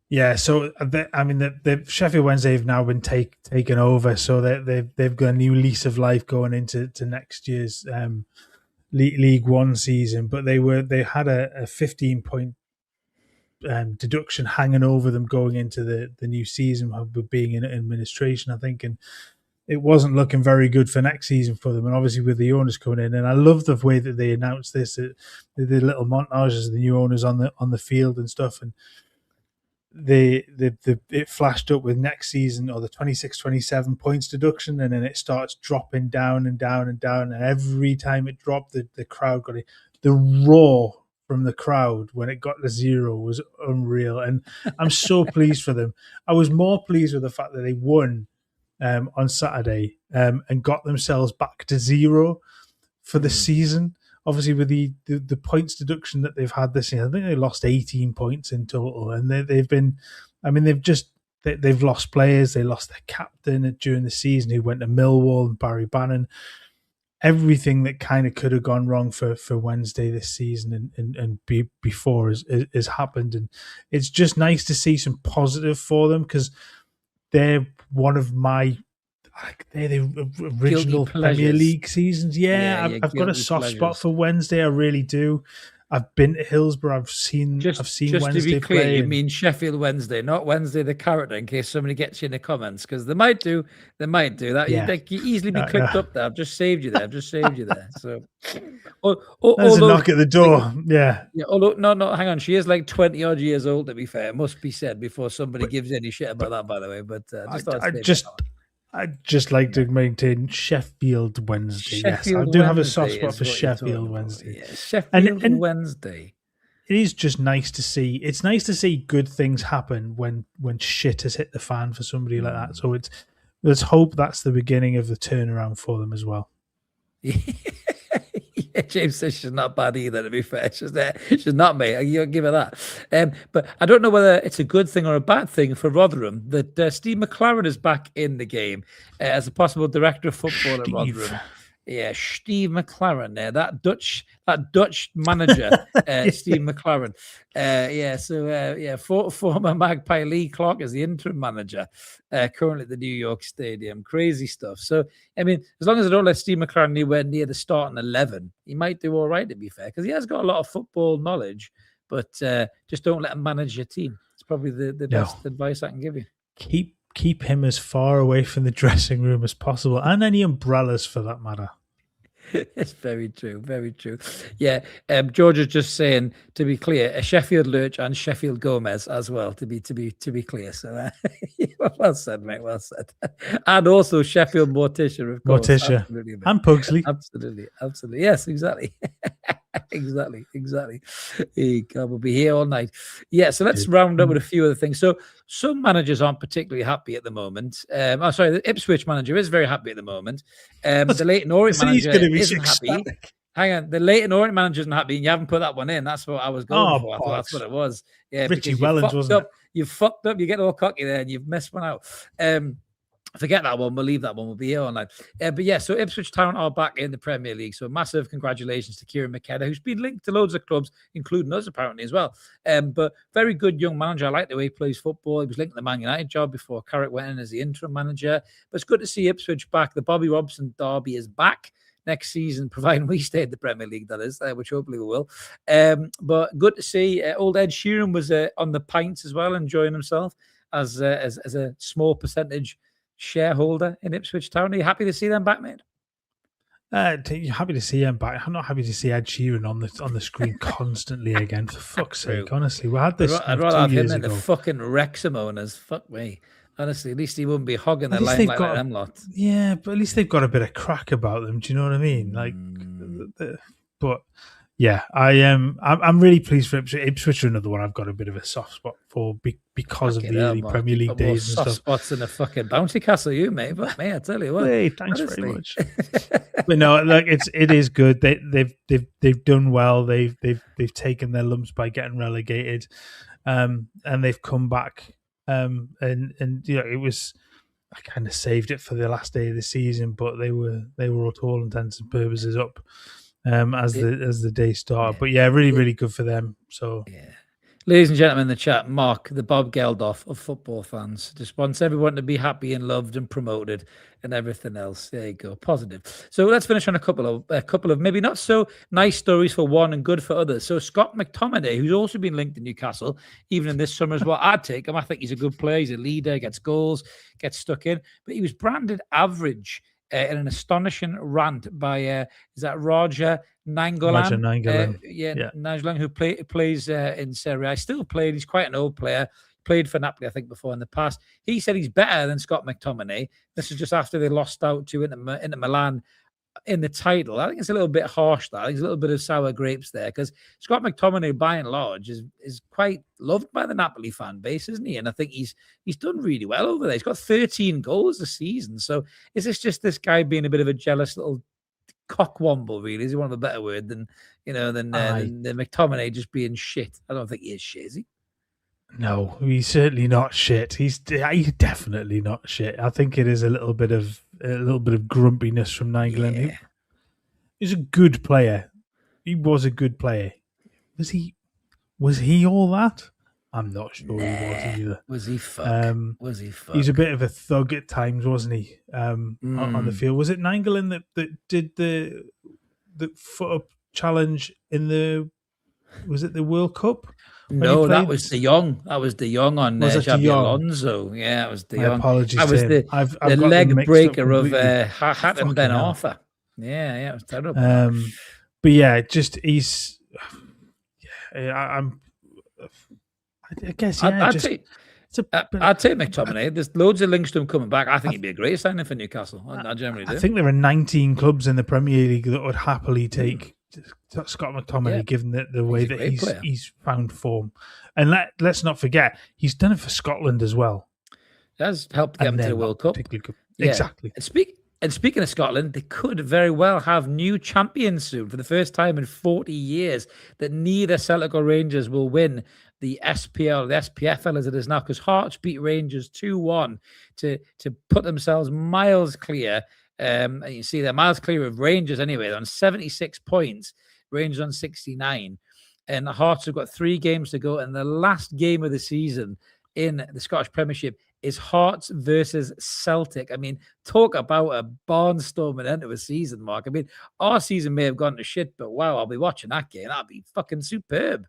Yeah, so the Sheffield Wednesday have now been taken over, so they've got a new lease of life going into next year's League One season. But they had a 15-point deduction hanging over them going into the new season, with being in administration, I think, and it wasn't looking very good for next season for them. And obviously with the owners coming in, and I love the way that they announced this, they did little montages of the new owners on the field and stuff, and it flashed up with next season, or the 26-27 points deduction, and then it starts dropping down and down and down, and every time it dropped, the crowd got it. The roar from the crowd when it got to 0 was unreal, and I'm so pleased for them. I was more pleased with the fact that they won on Saturday and got themselves back to 0 for the season. Obviously, with the points deduction that they've had this year, I think they lost 18 points in total, and they've lost players. They lost their captain during the season, who went to Millwall, and Barry Bannon. Everything that kind of could have gone wrong for Wednesday this season and before has happened, and it's just nice to see some positive for them, because they're one of my they're the original Premier League seasons. I've got a soft spot for Wednesday. I really do. I've been to Hillsborough. I've seen Wednesday to be clear, play. You mean Sheffield Wednesday, not Wednesday the character, in case somebody gets you in the comments, because they might do that. Yeah. They can easily be clicked up there. I've just saved you there. So, there's a knock at the door. Yeah. Although no, hang on. She is like 20 odd years old, to be fair. It must be said before somebody gives any shit about that, by the way. But I'd just like to maintain Sheffield Wednesday. Yes, I do have a soft spot for Sheffield Wednesday. Yeah, Sheffield Wednesday. it is just nice to see. It's nice to see good things happen when shit has hit the fan for somebody like that. So let's hope that's the beginning of the turnaround for them as well. Yeah, James says she's not bad either, to be fair. She's not, mate. You give her that. But I don't know whether it's a good thing or a bad thing for Rotherham that Steve McLaren is back in the game as a possible director of football at Rotherham. Yeah, Steve McLaren there, that Dutch manager, Steve McLaren. Former Magpie Lee Clark is the interim manager, currently at the New York Stadium. Crazy stuff. So, I mean, as long as I don't let Steve McLaren anywhere near the starting 11, he might do all right, to be fair, because he has got a lot of football knowledge, but just don't let him manage your team. It's probably the best advice I can give you. Keep him as far away from the dressing room as possible, and any umbrellas for that matter. It's very true, very true. Yeah, George is just saying, to be clear, a Sheffield Lurch and Sheffield Gomez as well. To be clear. So well said, mate. Well said. And also Sheffield Morticia, of course. Morticia and Pugsley. Absolutely. Yes, exactly. Exactly. God, we'll be here all night. Yeah, so let's round up with a few other things. So some managers aren't particularly happy at the moment. The Ipswich manager is very happy at the moment. The Leyton Orient manager isn't happy. Hang on, the Leyton Orient manager isn't happy, and you haven't put that one in. That's what I was going for. I thought that's what it was. Yeah, Richie Wellens, wasn't it? You fucked up. You get all cocky there, and you've missed one out. Forget that one. We'll leave that one. We'll be here all night. So Ipswich Town are back in the Premier League. So massive congratulations to Kieran McKenna, who's been linked to loads of clubs, including us apparently as well. But very good young manager. I like the way he plays football. He was linked to the Man United job before Carrick went in as the interim manager. But it's good to see Ipswich back. The Bobby Robson derby is back next season, providing we stay in the Premier League, that is, which hopefully we will. But good to see old Ed Sheeran was on the pints as well, enjoying himself as a small percentage shareholder in Ipswich Town. Are you happy to see them back, mate? You're happy to see him back. I'm not happy to see Ed Sheeran on the screen constantly again. For fuck's sake, honestly, we had this. I'd rather have him in the fucking Wrexham owners. Fuck me. Honestly, at least he wouldn't be hogging the limelight like them lot. Yeah, but at least they've got a bit of crack about them. Do you know what I mean? But yeah, I'm really pleased for Ipswich. Ipswich are another one I've got a bit of a soft spot for because of the early Premier League days and stuff. Soft spots in a fucking bouncy castle, you mate. But mate, I tell you what. Hey, thanks very much. But no, like it is good. They've done well. They've taken their lumps by getting relegated, and they've come back. And you know, it was, I kind of saved it for the last day of the season, but they were to all intents and purposes up as the day started. But yeah, really good for them. So yeah. Ladies and gentlemen in the chat, Mark, the Bob Geldof of football fans, just wants everyone to be happy and loved and promoted and everything else. There you go, positive. So let's finish on a couple of maybe not so nice stories for one and good for others. So Scott McTominay, who's also been linked to Newcastle, even in this summer as well. I'd take him. I think he's a good player. He's a leader, gets goals, gets stuck in. But he was branded average in an astonishing rant by is that Roger Nainggolan? Nainggolan, who plays in Serie A. Still played. He's quite an old player. Played for Napoli, I think, before in the past. He said he's better than Scott McTominay. This is just after they lost out to Inter Milan in the title. I think it's a little bit harsh, that. There's a little bit of sour grapes there, because Scott McTominay, by and large, is quite loved by the Napoli fan base, isn't he? And I think he's done really well over there. He's got 13 goals this season. So is this just this guy being a bit of a jealous little cockwomble, really? Is he one of a better word than McTominay just being shit? I don't think he is shit, is he? No, he's certainly not shit. He's definitely not shit. I think it is a little bit of grumpiness from Nainggolan. Yeah. He's a good player. He was a good player. Was he all that? I'm not sure he was either. Was he fuck? He's a bit of a thug at times, wasn't he? On the field. Was it Nainggolan that did the foot up challenge in the World Cup? No, that was De Jong. That was De Jong on Xabi Alonso. Yeah, it was De Jong. My apologies. That was the leg breaker of Hatem Ben Arfa. Yeah, it was terrible. But yeah, just he's. Yeah, I guess. Yeah, I'd take McTominay. There's loads of links to him coming back. I think he'd be a great signing for Newcastle. I generally do. I think there are 19 clubs in the Premier League that would happily take Scott McTominay, Yeah. given the way He's a that great player. he's found form. And let's not forget, he's done it for Scotland as well. It has helped get And them to they're the not World Cup. particularly good. Yeah. Exactly. And speaking of Scotland, they could very well have new champions soon for the first time in 40 years. That neither Celtic or Rangers will win the SPL, the SPFL as it is now, because Hearts beat Rangers 2-1 to put themselves miles clear. And you see they're miles clear of Rangers anyway. They're on 76 points, Rangers on 69. And the Hearts have got 3 games to go. And the last game of the season in the Scottish Premiership is Hearts versus Celtic. I mean, talk about a barnstorming end of a season, Mark. I mean, our season may have gone to shit, but wow, I'll be watching that game. That'll be fucking superb.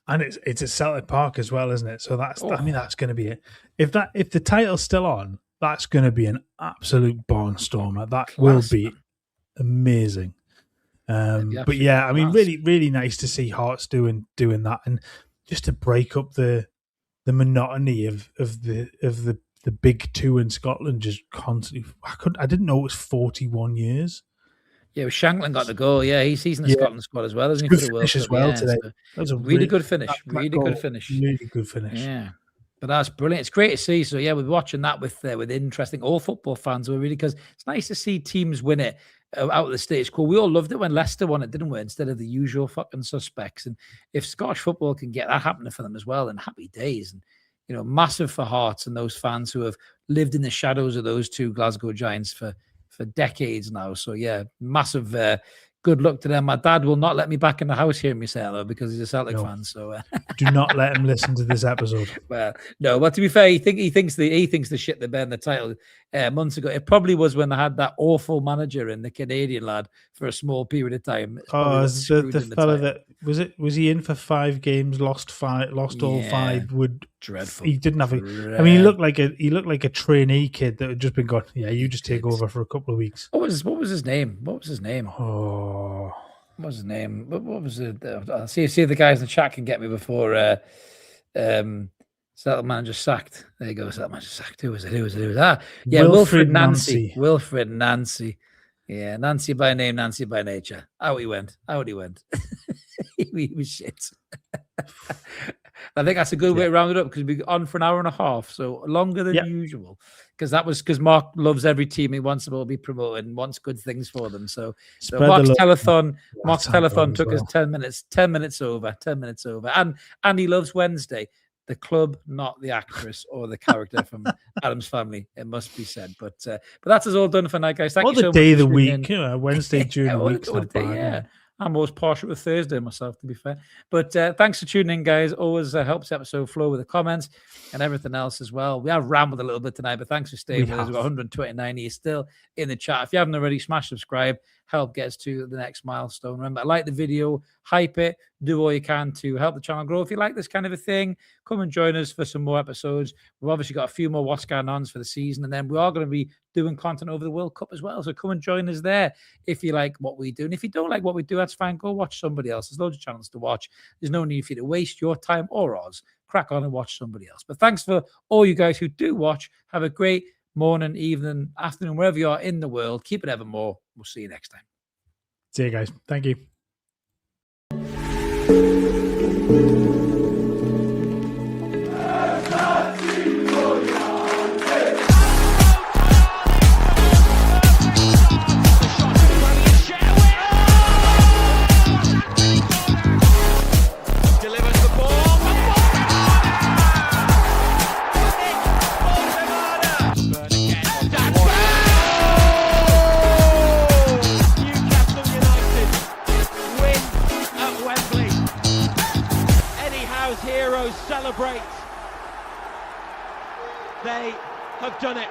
And it's at Celtic Park as well, isn't it? So that's that's going to be it. If the title's still on, that's going to be an absolute barnstormer. That will be amazing. But yeah, I mean, really, really nice to see Hearts doing that, and just to break up the monotony of the big two in Scotland, just constantly. I didn't know it was 41 years. Yeah, Shanklin got the goal. Yeah, he's in the Scotland squad as well, isn't he? Good finish as well today. So That was a really good finish. Really good finish. Really good finish. Yeah. But that's brilliant. It's great to see. So yeah, we're watching that with interesting. All football fans were really, because it's nice to see teams win it out of the stage. Cool. We all loved it when Leicester won it, didn't we? Instead of the usual fucking suspects. And if Scottish football can get that happening for them as well, then happy days. And massive for Hearts and those fans who have lived in the shadows of those two Glasgow Giants for decades now. So yeah, massive good luck to them. My dad will not let me back in the house hearing me say hello because he's a Celtic fan. So do not let him listen to this episode. Well, no. But to be fair, he thinks the shit they bear in the title months ago. It probably was when they had that awful manager in, the Canadian lad, for a small period of time. The fella that was he in for 5 games, lost all 5. Would dreadful. He didn't have. I mean, he looked like a trainee kid that had just been gone. Yeah, you just take over for a couple of weeks. What was his name? Oh, what was his name? What was it? I'll see if the guys in the chat can get me before Celtic manager sacked. There you go, Celtic manager sacked. Who was it? Yeah, Wilfred Nancy. Wilfred Nancy. Yeah, Nancy by name, Nancy by nature. Out he went. He was shit. I think that's a good way to round it up, because we've been on for an hour and a half, so longer than usual. Because Mark loves every team. He wants them all to be promoted and wants good things for them. So Mark's telethon took us 10 minutes over. And he loves Wednesday, the club, not the actress or the character from Addams Family, it must be said. But that's us all done for now, guys. Thank you so much. What the day of the week, Wednesday during the week. Yeah. I'm always partial to Thursday myself, to be fair. But thanks for tuning in, guys. Always helps the episode flow with the comments and everything else as well. We have rambled a little bit tonight, but thanks for staying with us. We've got 129 of you still in the chat. If you haven't already, smash subscribe. Help get us to the next milestone. Remember, like the video, hype it, do all you can to help the channel grow. If you like this kind of a thing, come and join us for some more episodes. We've obviously got a few more What's Going Ons for the season, and then we are going to be doing content over the World Cup as well. So come and join us there if you like what we do. And if you don't like what we do, that's fine. Go watch somebody else. There's loads of channels to watch. There's no need for you to waste your time or ours. Crack on and watch somebody else. But thanks for all you guys who do watch. Have a great morning, evening, afternoon, wherever you are in the world. Keep it evermore. We'll see you next time. See you guys. Thank you. Celebrate. They have done it.